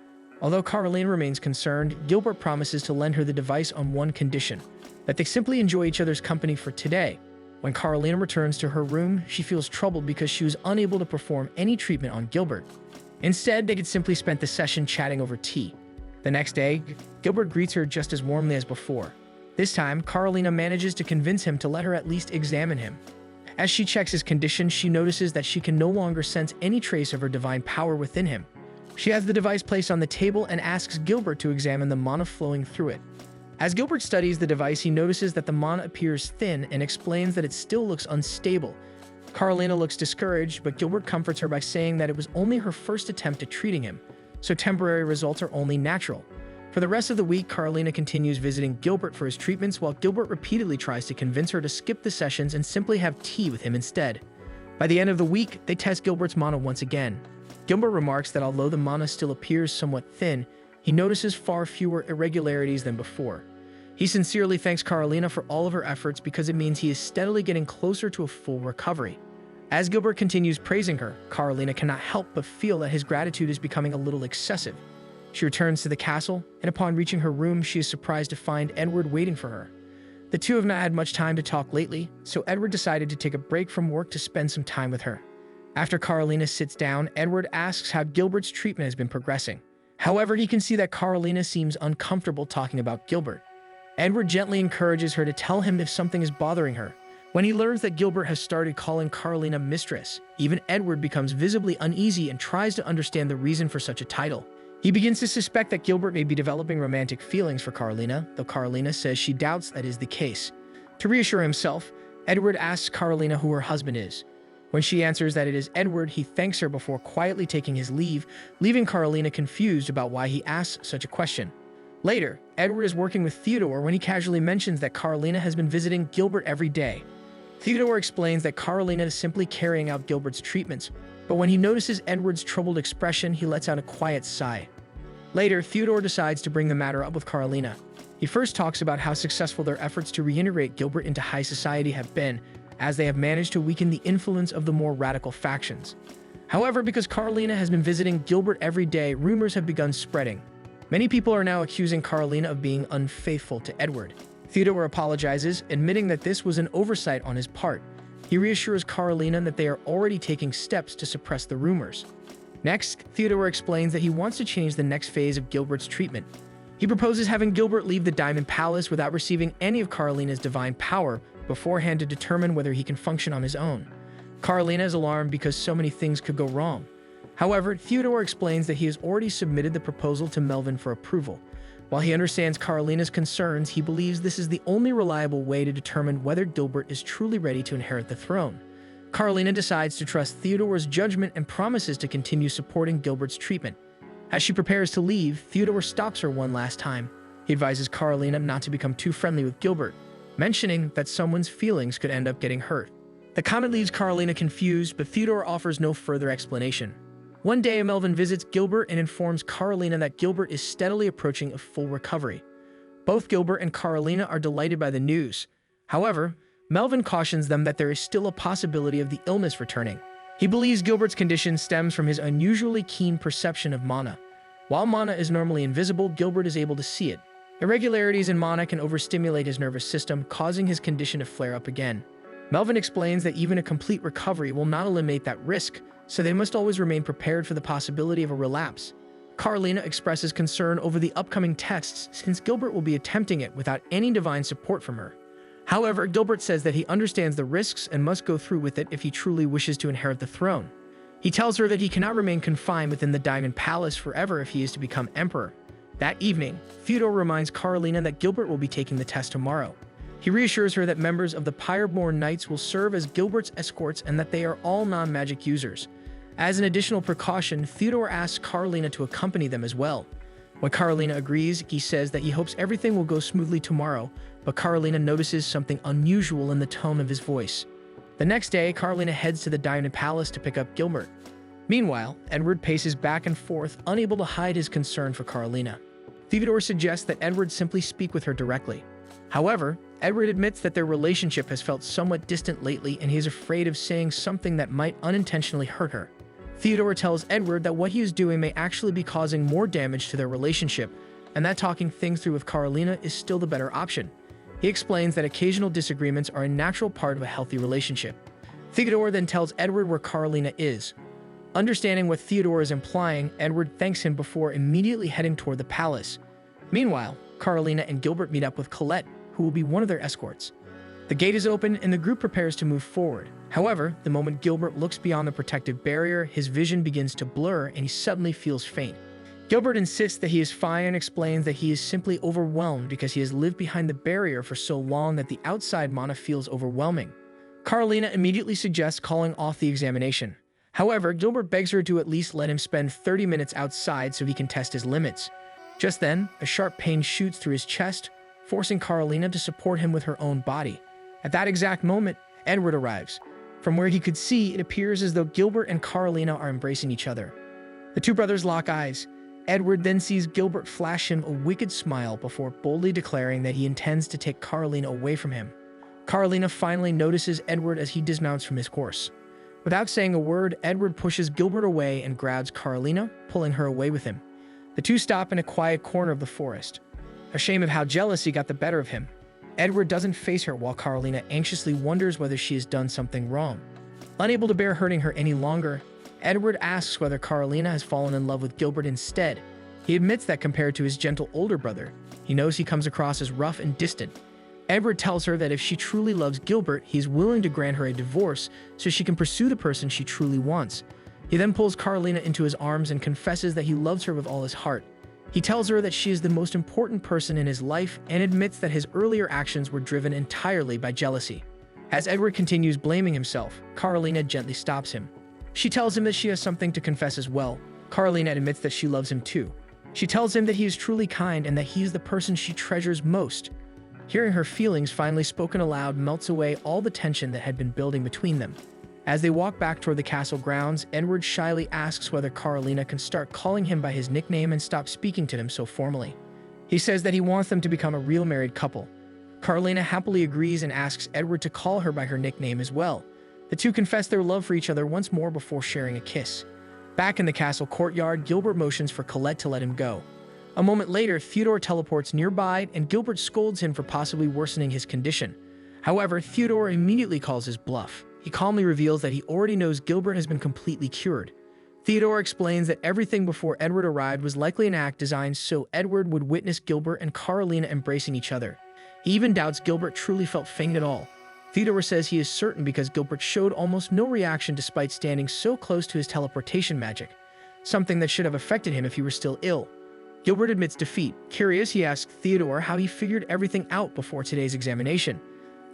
Although Carolina remains concerned, Gilbert promises to lend her the device on one condition, that they simply enjoy each other's company for today. When Carolina returns to her room, she feels troubled because she was unable to perform any treatment on Gilbert. Instead, they had simply spent the session chatting over tea. The next day, Gilbert greets her just as warmly as before. This time, Carolina manages to convince him to let her at least examine him. As she checks his condition, she notices that she can no longer sense any trace of her divine power within him. She has the device placed on the table and asks Gilbert to examine the mana flowing through it. As Gilbert studies the device, he notices that the mana appears thin and explains that it still looks unstable. Carolina looks discouraged, but Gilbert comforts her by saying that it was only her first attempt at treating him, so temporary results are only natural. For the rest of the week, Carolina continues visiting Gilbert for his treatments, while Gilbert repeatedly tries to convince her to skip the sessions and simply have tea with him instead. By the end of the week, they test Gilbert's mana once again. Gilbert remarks that although the mana still appears somewhat thin, he notices far fewer irregularities than before. He sincerely thanks Carolina for all of her efforts because it means he is steadily getting closer to a full recovery. As Gilbert continues praising her, Carolina cannot help but feel that his gratitude is becoming a little excessive. She returns to the castle, and upon reaching her room, she is surprised to find Edward waiting for her. The two have not had much time to talk lately, so Edward decided to take a break from work to spend some time with her. After Carolina sits down, Edward asks how Gilbert's treatment has been progressing. However, he can see that Carolina seems uncomfortable talking about Gilbert. Edward gently encourages her to tell him if something is bothering her. When he learns that Gilbert has started calling Carolina mistress, even Edward becomes visibly uneasy and tries to understand the reason for such a title. He begins to suspect that Gilbert may be developing romantic feelings for Carolina, though Carolina says she doubts that is the case. To reassure himself, Edward asks Carolina who her husband is. When she answers that it is Edward, he thanks her before quietly taking his leave, leaving Carolina confused about why he asks such a question. Later, Edward is working with Theodore when he casually mentions that Carolina has been visiting Gilbert every day. Theodore explains that Carolina is simply carrying out Gilbert's treatments, but when he notices Edward's troubled expression, he lets out a quiet sigh. Later, Theodore decides to bring the matter up with Carolina. He first talks about how successful their efforts to reintegrate Gilbert into high society have been, as they have managed to weaken the influence of the more radical factions. However, because Carolina has been visiting Gilbert every day, rumors have begun spreading. Many people are now accusing Carolina of being unfaithful to Edward. Theodore apologizes, admitting that this was an oversight on his part. He reassures Carolina that they are already taking steps to suppress the rumors. Next, Theodore explains that he wants to change the next phase of Gilbert's treatment. He proposes having Gilbert leave the Diamond Palace without receiving any of Carolina's divine power beforehand to determine whether he can function on his own. Carolina is alarmed because so many things could go wrong. However, Theodore explains that he has already submitted the proposal to Melvin for approval. While he understands Carolina's concerns, he believes this is the only reliable way to determine whether Gilbert is truly ready to inherit the throne. Carolina decides to trust Theodore's judgment and promises to continue supporting Gilbert's treatment. As she prepares to leave, Theodore stops her one last time. He advises Carolina not to become too friendly with Gilbert, mentioning that someone's feelings could end up getting hurt. The comment leaves Carolina confused, but Theodore offers no further explanation. One day, Melvin visits Gilbert and informs Carolina that Gilbert is steadily approaching a full recovery. Both Gilbert and Carolina are delighted by the news. However, Melvin cautions them that there is still a possibility of the illness returning. He believes Gilbert's condition stems from his unusually keen perception of mana. While mana is normally invisible, Gilbert is able to see it. Irregularities in mana can overstimulate his nervous system, causing his condition to flare up again. Melvin explains that even a complete recovery will not eliminate that risk, so they must always remain prepared for the possibility of a relapse. Carolina expresses concern over the upcoming tests since Gilbert will be attempting it without any divine support from her. However, Gilbert says that he understands the risks and must go through with it if he truly wishes to inherit the throne. He tells her that he cannot remain confined within the Diamond Palace forever if he is to become emperor. That evening, Theodore reminds Carolina that Gilbert will be taking the test tomorrow. He reassures her that members of the Pyreborn Knights will serve as Gilbert's escorts and that they are all non-magic users. As an additional precaution, Theodore asks Carolina to accompany them as well. When Carolina agrees, he says that he hopes everything will go smoothly tomorrow, but Carolina notices something unusual in the tone of his voice. The next day, Carolina heads to the Diamond Palace to pick up Gilbert. Meanwhile, Edward paces back and forth, unable to hide his concern for Carolina. Theodore suggests that Edward simply speak with her directly. However, Edward admits that their relationship has felt somewhat distant lately and he is afraid of saying something that might unintentionally hurt her. Theodore tells Edward that what he is doing may actually be causing more damage to their relationship, and that talking things through with Carolina is still the better option. He explains that occasional disagreements are a natural part of a healthy relationship. Theodore then tells Edward where Carolina is. Understanding what Theodore is implying, Edward thanks him before immediately heading toward the palace. Meanwhile, Carolina and Gilbert meet up with Colette, who will be one of their escorts. The gate is open and the group prepares to move forward. However, the moment Gilbert looks beyond the protective barrier, his vision begins to blur and he suddenly feels faint. Gilbert insists that he is fine and explains that he is simply overwhelmed because he has lived behind the barrier for so long that the outside mana feels overwhelming. Carolina immediately suggests calling off the examination. However, Gilbert begs her to at least let him spend 30 minutes outside so he can test his limits. Just then, a sharp pain shoots through his chest, forcing Carolina to support him with her own body. At that exact moment, Edward arrives. From where he could see, it appears as though Gilbert and Carolina are embracing each other. The two brothers lock eyes. Edward then sees Gilbert flash him a wicked smile before boldly declaring that he intends to take Carolina away from him. Carolina finally notices Edward as he dismounts from his horse. Without saying a word, Edward pushes Gilbert away and grabs Carolina, pulling her away with him. The two stop in a quiet corner of the forest. Ashamed of how jealousy got the better of him, Edward doesn't face her while Carolina anxiously wonders whether she has done something wrong. Unable to bear hurting her any longer, Edward asks whether Carolina has fallen in love with Gilbert instead. He admits that compared to his gentle older brother, he knows he comes across as rough and distant. Edward tells her that if she truly loves Gilbert, he is willing to grant her a divorce so she can pursue the person she truly wants. He then pulls Carolina into his arms and confesses that he loves her with all his heart. He tells her that she is the most important person in his life and admits that his earlier actions were driven entirely by jealousy. As Edward continues blaming himself, Carolina gently stops him. She tells him that she has something to confess as well. Carolina admits that she loves him too. She tells him that he is truly kind and that he is the person she treasures most. Hearing her feelings finally spoken aloud melts away all the tension that had been building between them. As they walk back toward the castle grounds, Edward shyly asks whether Carolina can start calling him by his nickname and stop speaking to him so formally. He says that he wants them to become a real married couple. Carolina happily agrees and asks Edward to call her by her nickname as well. The two confess their love for each other once more before sharing a kiss. Back in the castle courtyard, Gilbert motions for Colette to let him go. A moment later, Theodore teleports nearby and Gilbert scolds him for possibly worsening his condition. However, Theodore immediately calls his bluff. He calmly reveals that he already knows Gilbert has been completely cured. Theodore explains that everything before Edward arrived was likely an act designed so Edward would witness Gilbert and Carolina embracing each other. He even doubts Gilbert truly felt faint at all. Theodore says he is certain because Gilbert showed almost no reaction despite standing so close to his teleportation magic, something that should have affected him if he were still ill. Gilbert admits defeat. Curious, he asks Theodore how he figured everything out before today's examination.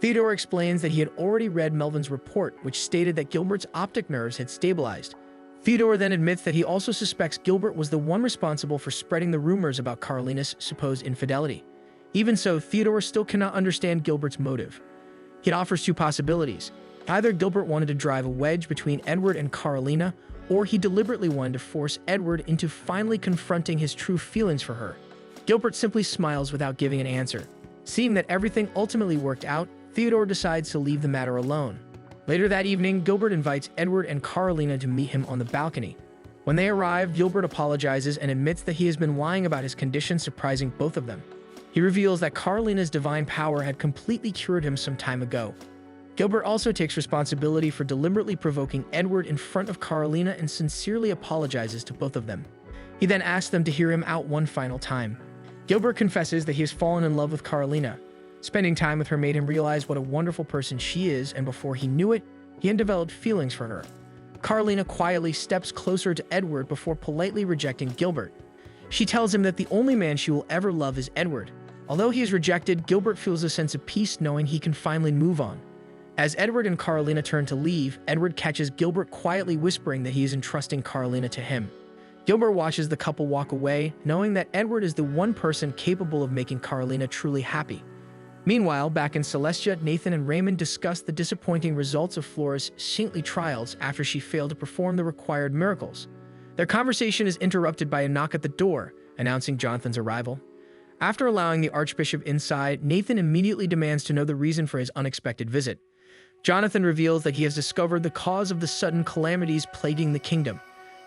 Theodore explains that he had already read Melvin's report, which stated that Gilbert's optic nerves had stabilized. Theodore then admits that he also suspects Gilbert was the one responsible for spreading the rumors about Carolina's supposed infidelity. Even so, Theodore still cannot understand Gilbert's motive. He offers two possibilities. Either Gilbert wanted to drive a wedge between Edward and Carolina, or he deliberately wanted to force Edward into finally confronting his true feelings for her. Gilbert simply smiles without giving an answer. Seeing that everything ultimately worked out, Theodore decides to leave the matter alone. Later that evening, Gilbert invites Edward and Carolina to meet him on the balcony. When they arrive, Gilbert apologizes and admits that he has been lying about his condition, surprising both of them. He reveals that Carolina's divine power had completely cured him some time ago. Gilbert also takes responsibility for deliberately provoking Edward in front of Carolina and sincerely apologizes to both of them. He then asks them to hear him out one final time. Gilbert confesses that he has fallen in love with Carolina. Spending time with her made him realize what a wonderful person she is, and before he knew it, he had developed feelings for her. Carolina quietly steps closer to Edward before politely rejecting Gilbert. She tells him that the only man she will ever love is Edward. Although he is rejected, Gilbert feels a sense of peace knowing he can finally move on. As Edward and Carolina turn to leave, Edward catches Gilbert quietly whispering that he is entrusting Carolina to him. Gilbert watches the couple walk away, knowing that Edward is the one person capable of making Carolina truly happy. Meanwhile, back in Celestia, Nathan and Raymond discuss the disappointing results of Flora's saintly trials after she failed to perform the required miracles. Their conversation is interrupted by a knock at the door, announcing Jonathan's arrival. After allowing the Archbishop inside, Nathan immediately demands to know the reason for his unexpected visit. Jonathan reveals that he has discovered the cause of the sudden calamities plaguing the kingdom.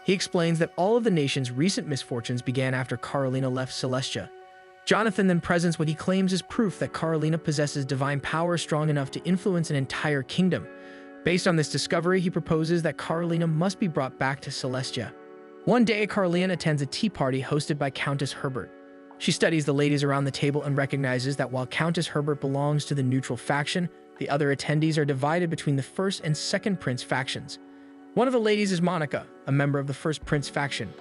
He explains that all of the nation's recent misfortunes began after Carolina left Celestia. Jonathan then presents what he claims is proof that Carolina possesses divine power strong enough to influence an entire kingdom. Based on this discovery, he proposes that Carolina must be brought back to Celestia. One day, Carolina attends a tea party hosted by Countess Herbert. She studies the ladies around the table and recognizes that while Countess Herbert belongs to the neutral faction, the other attendees are divided between the first and second prince factions. One of the ladies is Monica, a member of the first prince faction.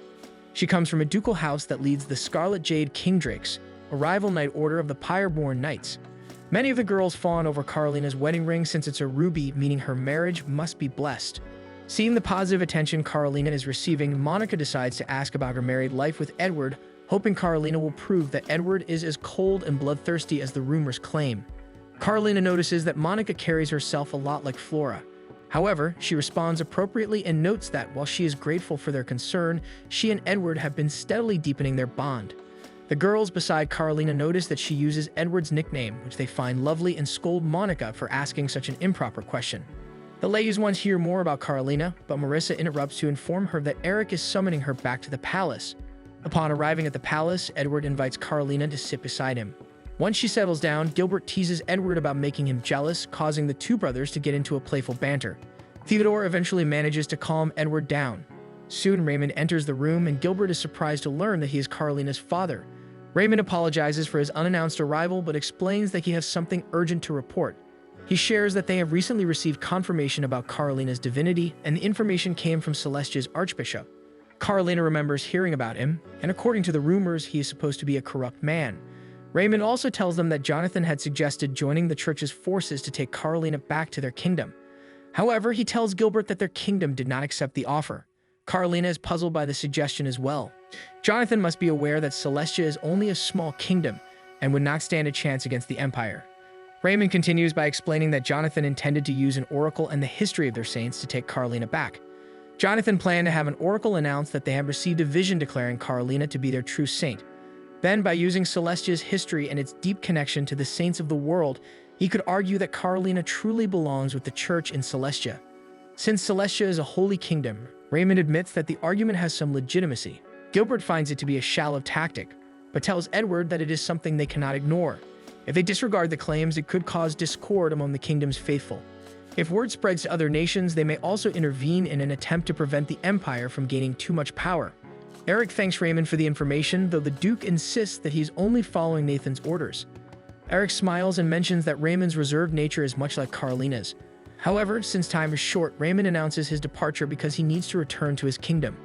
She comes from a ducal house that leads the Scarlet Jade Kingdrakes, a rival knight order of the Pyreborn Knights. Many of the girls fawn over Carolina's wedding ring since it's a ruby, meaning her marriage must be blessed. Seeing the positive attention Carolina is receiving, Monica decides to ask about her married life with Edward, hoping Carolina will prove that Edward is as cold and bloodthirsty as the rumors claim. Carolina notices that Monica carries herself a lot like Flora. However, she responds appropriately and notes that while she is grateful for their concern, she and Edward have been steadily deepening their bond. The girls beside Carolina notice that she uses Edward's nickname, which they find lovely, and scold Monica for asking such an improper question. The ladies want to hear more about Carolina, but Marissa interrupts to inform her that Eric is summoning her back to the palace. Upon arriving at the palace, Edward invites Carolina to sit beside him. Once she settles down, Gilbert teases Edward about making him jealous, causing the two brothers to get into a playful banter. Theodore eventually manages to calm Edward down. Soon, Raymond enters the room, and Gilbert is surprised to learn that he is Carolina's father. Raymond apologizes for his unannounced arrival, but explains that he has something urgent to report. He shares that they have recently received confirmation about Carolina's divinity, and the information came from Celestia's Archbishop. Carolina remembers hearing about him, and according to the rumors, he is supposed to be a corrupt man. Raymond also tells them that Jonathan had suggested joining the church's forces to take Carolina back to their kingdom. However, he tells Gilbert that their kingdom did not accept the offer. Carolina is puzzled by the suggestion as well. Jonathan must be aware that Celestia is only a small kingdom and would not stand a chance against the Empire. Raymond continues by explaining that Jonathan intended to use an oracle and the history of their saints to take Carolina back. Jonathan planned to have an oracle announce that they had received a vision declaring Carolina to be their true saint. Then, by using Celestia's history and its deep connection to the saints of the world, he could argue that Carolina truly belongs with the church in Celestia. Since Celestia is a holy kingdom, Raymond admits that the argument has some legitimacy. Gilbert finds it to be a shallow tactic, but tells Edward that it is something they cannot ignore. If they disregard the claims, it could cause discord among the kingdom's faithful. If word spreads to other nations, they may also intervene in an attempt to prevent the Empire from gaining too much power. Eric thanks Raymond for the information, though the Duke insists that he's only following Nathan's orders. Eric smiles and mentions that Raymond's reserved nature is much like Carolina's. However, since time is short, Raymond announces his departure because he needs to return to his kingdom.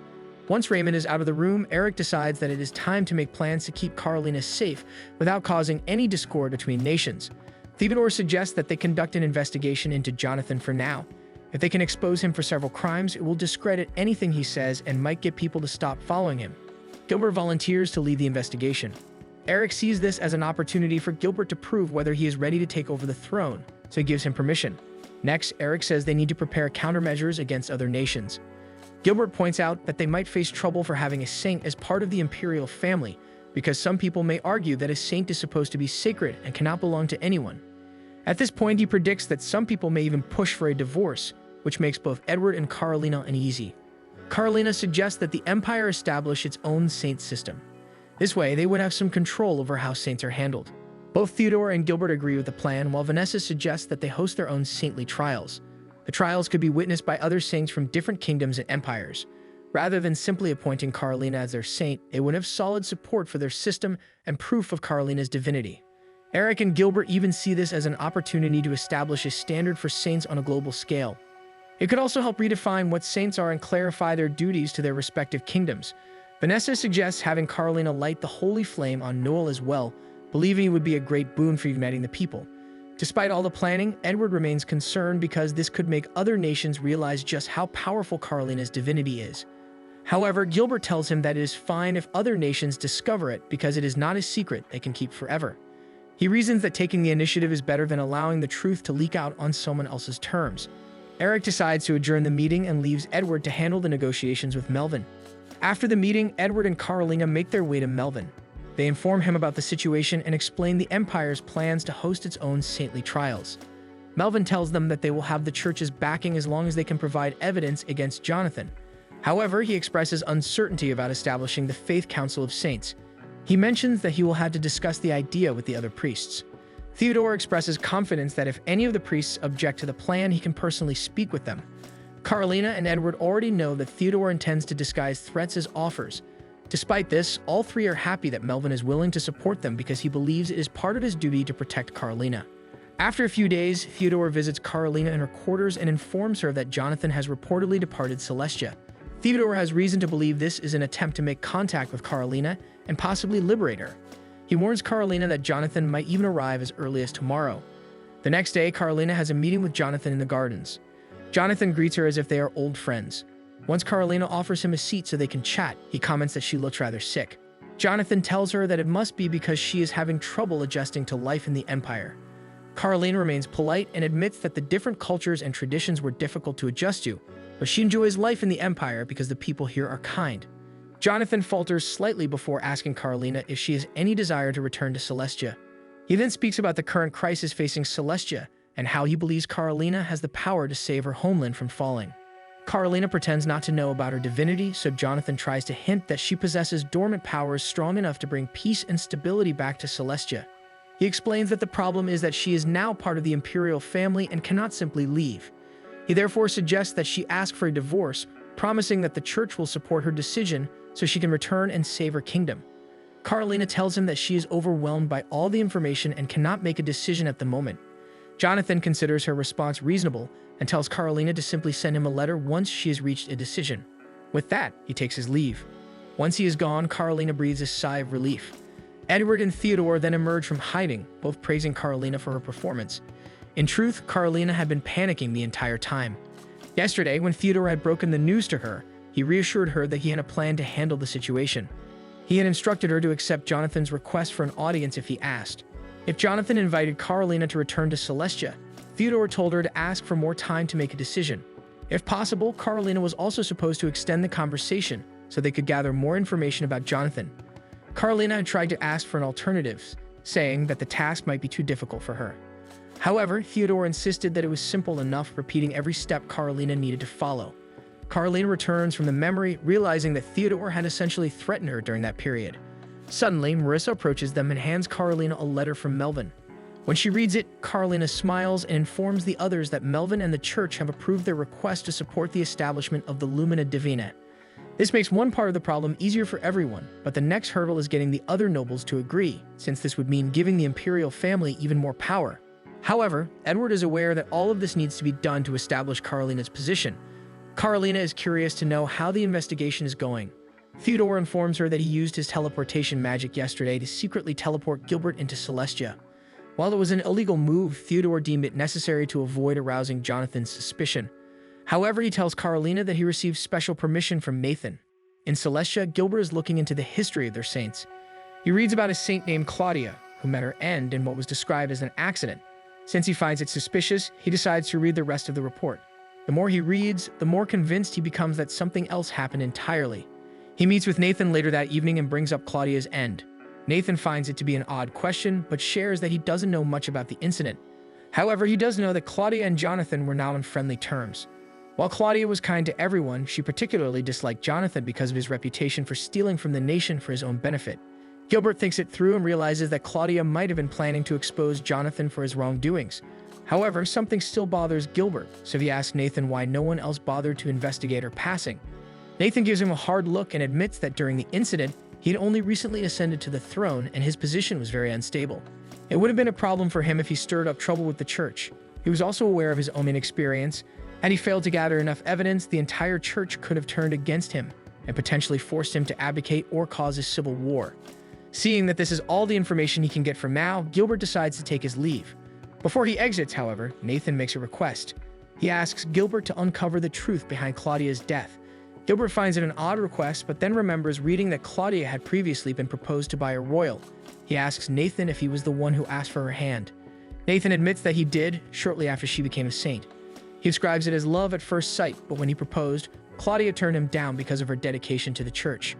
Once Raymond is out of the room, Eric decides that it is time to make plans to keep Carolina safe without causing any discord between nations. Theodore suggests that they conduct an investigation into Jonathan for now. If they can expose him for several crimes, it will discredit anything he says and might get people to stop following him. Gilbert volunteers to lead the investigation. Eric sees this as an opportunity for Gilbert to prove whether he is ready to take over the throne, so he gives him permission. Next, Eric says they need to prepare countermeasures against other nations. Gilbert points out that they might face trouble for having a saint as part of the imperial family, because some people may argue that a saint is supposed to be sacred and cannot belong to anyone. At this point, he predicts that some people may even push for a divorce, which makes both Edward and Carolina uneasy. Carolina suggests that the Empire establish its own saint system. This way, they would have some control over how saints are handled. Both Theodore and Gilbert agree with the plan, while Vanessa suggests that they host their own saintly trials. The trials could be witnessed by other saints from different kingdoms and empires. Rather than simply appointing Carolina as their saint, they would have solid support for their system and proof of Carolina's divinity. Eric and Gilbert even see this as an opportunity to establish a standard for saints on a global scale. It could also help redefine what saints are and clarify their duties to their respective kingdoms. Vanessa suggests having Carolina light the holy flame on Noel as well, believing it would be a great boon for uniting the people. Despite all the planning, Edward remains concerned because this could make other nations realize just how powerful Carolina's divinity is. However, Gilbert tells him that it is fine if other nations discover it because it is not a secret they can keep forever. He reasons that taking the initiative is better than allowing the truth to leak out on someone else's terms. Eric decides to adjourn the meeting and leaves Edward to handle the negotiations with Melvin. After the meeting, Edward and Carolina make their way to Melvin. They inform him about the situation and explain the Empire's plans to host its own saintly trials. Melvin tells them that they will have the church's backing as long as they can provide evidence against Jonathan. However, he expresses uncertainty about establishing the Faith Council of Saints. He mentions that he will have to discuss the idea with the other priests. Theodore expresses confidence that if any of the priests object to the plan, he can personally speak with them. Carolina and Edward already know that Theodore intends to disguise threats as offers. Despite this, all three are happy that Melvin is willing to support them because he believes it is part of his duty to protect Carolina. After a few days, Theodore visits Carolina in her quarters and informs her that Jonathan has reportedly departed Celestia. Theodore has reason to believe this is an attempt to make contact with Carolina and possibly liberate her. He warns Carolina that Jonathan might even arrive as early as tomorrow. The next day, Carolina has a meeting with Jonathan in the gardens. Jonathan greets her as if they are old friends. Once Carolina offers him a seat so they can chat, he comments that she looks rather sick. Jonathan tells her that it must be because she is having trouble adjusting to life in the Empire. Carolina remains polite and admits that the different cultures and traditions were difficult to adjust to, but she enjoys life in the Empire because the people here are kind. Jonathan falters slightly before asking Carolina if she has any desire to return to Celestia. He then speaks about the current crisis facing Celestia and how he believes Carolina has the power to save her homeland from falling. Carolina pretends not to know about her divinity, so Jonathan tries to hint that she possesses dormant powers strong enough to bring peace and stability back to Celestia. He explains that the problem is that she is now part of the imperial family and cannot simply leave. He therefore suggests that she ask for a divorce, promising that the church will support her decision so she can return and save her kingdom. Carolina tells him that she is overwhelmed by all the information and cannot make a decision at the moment. Jonathan considers her response reasonable and tells Carolina to simply send him a letter once she has reached a decision. With that, he takes his leave. Once he is gone, Carolina breathes a sigh of relief. Edward and Theodore then emerge from hiding, both praising Carolina for her performance. In truth, Carolina had been panicking the entire time. Yesterday, when Theodore had broken the news to her, he reassured her that he had a plan to handle the situation. He had instructed her to accept Jonathan's request for an audience if he asked. If Jonathan invited Carolina to return to Celestia, Theodore told her to ask for more time to make a decision. If possible, Carolina was also supposed to extend the conversation so they could gather more information about Jonathan. Carolina had tried to ask for an alternative, saying that the task might be too difficult for her. However, Theodore insisted that it was simple enough, repeating every step Carolina needed to follow. Carolina returns from the memory, realizing that Theodore had essentially threatened her during that period. Suddenly, Marissa approaches them and hands Carolina a letter from Melvin. When she reads it, Carolina smiles and informs the others that Melvin and the church have approved their request to support the establishment of the Lumina Divina. This makes one part of the problem easier for everyone, but the next hurdle is getting the other nobles to agree, since this would mean giving the imperial family even more power. However, Edward is aware that all of this needs to be done to establish Carolina's position. Carolina is curious to know how the investigation is going. Theodore informs her that he used his teleportation magic yesterday to secretly teleport Gilbert into Celestia. While it was an illegal move, Theodore deemed it necessary to avoid arousing Jonathan's suspicion. However, he tells Carolina that he received special permission from Nathan. In Celestia, Gilbert is looking into the history of their saints. He reads about a saint named Claudia, who met her end in what was described as an accident. Since he finds it suspicious, he decides to read the rest of the report. The more he reads, the more convinced he becomes that something else happened entirely. He meets with Nathan later that evening and brings up Claudia's end. Nathan finds it to be an odd question, but shares that he doesn't know much about the incident. However, he does know that Claudia and Jonathan were now on friendly terms. While Claudia was kind to everyone, she particularly disliked Jonathan because of his reputation for stealing from the nation for his own benefit. Gilbert thinks it through and realizes that Claudia might have been planning to expose Jonathan for his wrongdoings. However, something still bothers Gilbert, so he asks Nathan why no one else bothered to investigate her passing. Nathan gives him a hard look and admits that during the incident, he had only recently ascended to the throne and his position was very unstable. It would have been a problem for him if he stirred up trouble with the church. He was also aware of his own inexperience. Had he failed to gather enough evidence, the entire church could have turned against him and potentially forced him to abdicate or cause a civil war. Seeing that this is all the information he can get from now, Gilbert decides to take his leave. Before he exits, however, Nathan makes a request. He asks Gilbert to uncover the truth behind Claudia's death. Gilbert finds it an odd request, but then remembers reading that Claudia had previously been proposed to by a royal. He asks Nathan if he was the one who asked for her hand. Nathan admits that he did, shortly after she became a saint. He describes it as love at first sight, but when he proposed, Claudia turned him down because of her dedication to the church.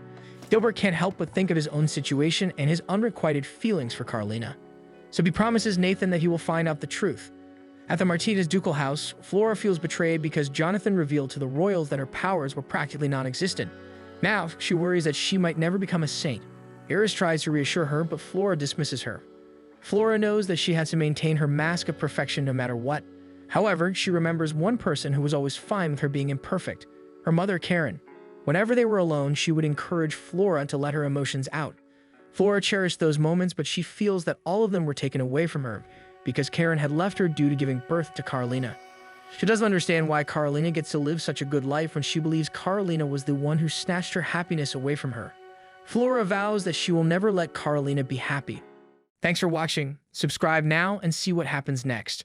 Gilbert can't help but think of his own situation and his unrequited feelings for Carolina. So he promises Nathan that he will find out the truth. At the Martinez ducal house, Flora feels betrayed because Jonathan revealed to the royals that her powers were practically non-existent. Now, she worries that she might never become a saint. Iris tries to reassure her, but Flora dismisses her. Flora knows that she has to maintain her mask of perfection no matter what. However, she remembers one person who was always fine with her being imperfect, her mother Karen. Whenever they were alone, she would encourage Flora to let her emotions out. Flora cherished those moments, but she feels that all of them were taken away from her because Karen had left her due to giving birth to Carolina. She doesn't understand why Carolina gets to live such a good life when she believes Carolina was the one who snatched her happiness away from her. Flora vows that she will never let Carolina be happy. Thanks for watching. Subscribe now and see what happens next.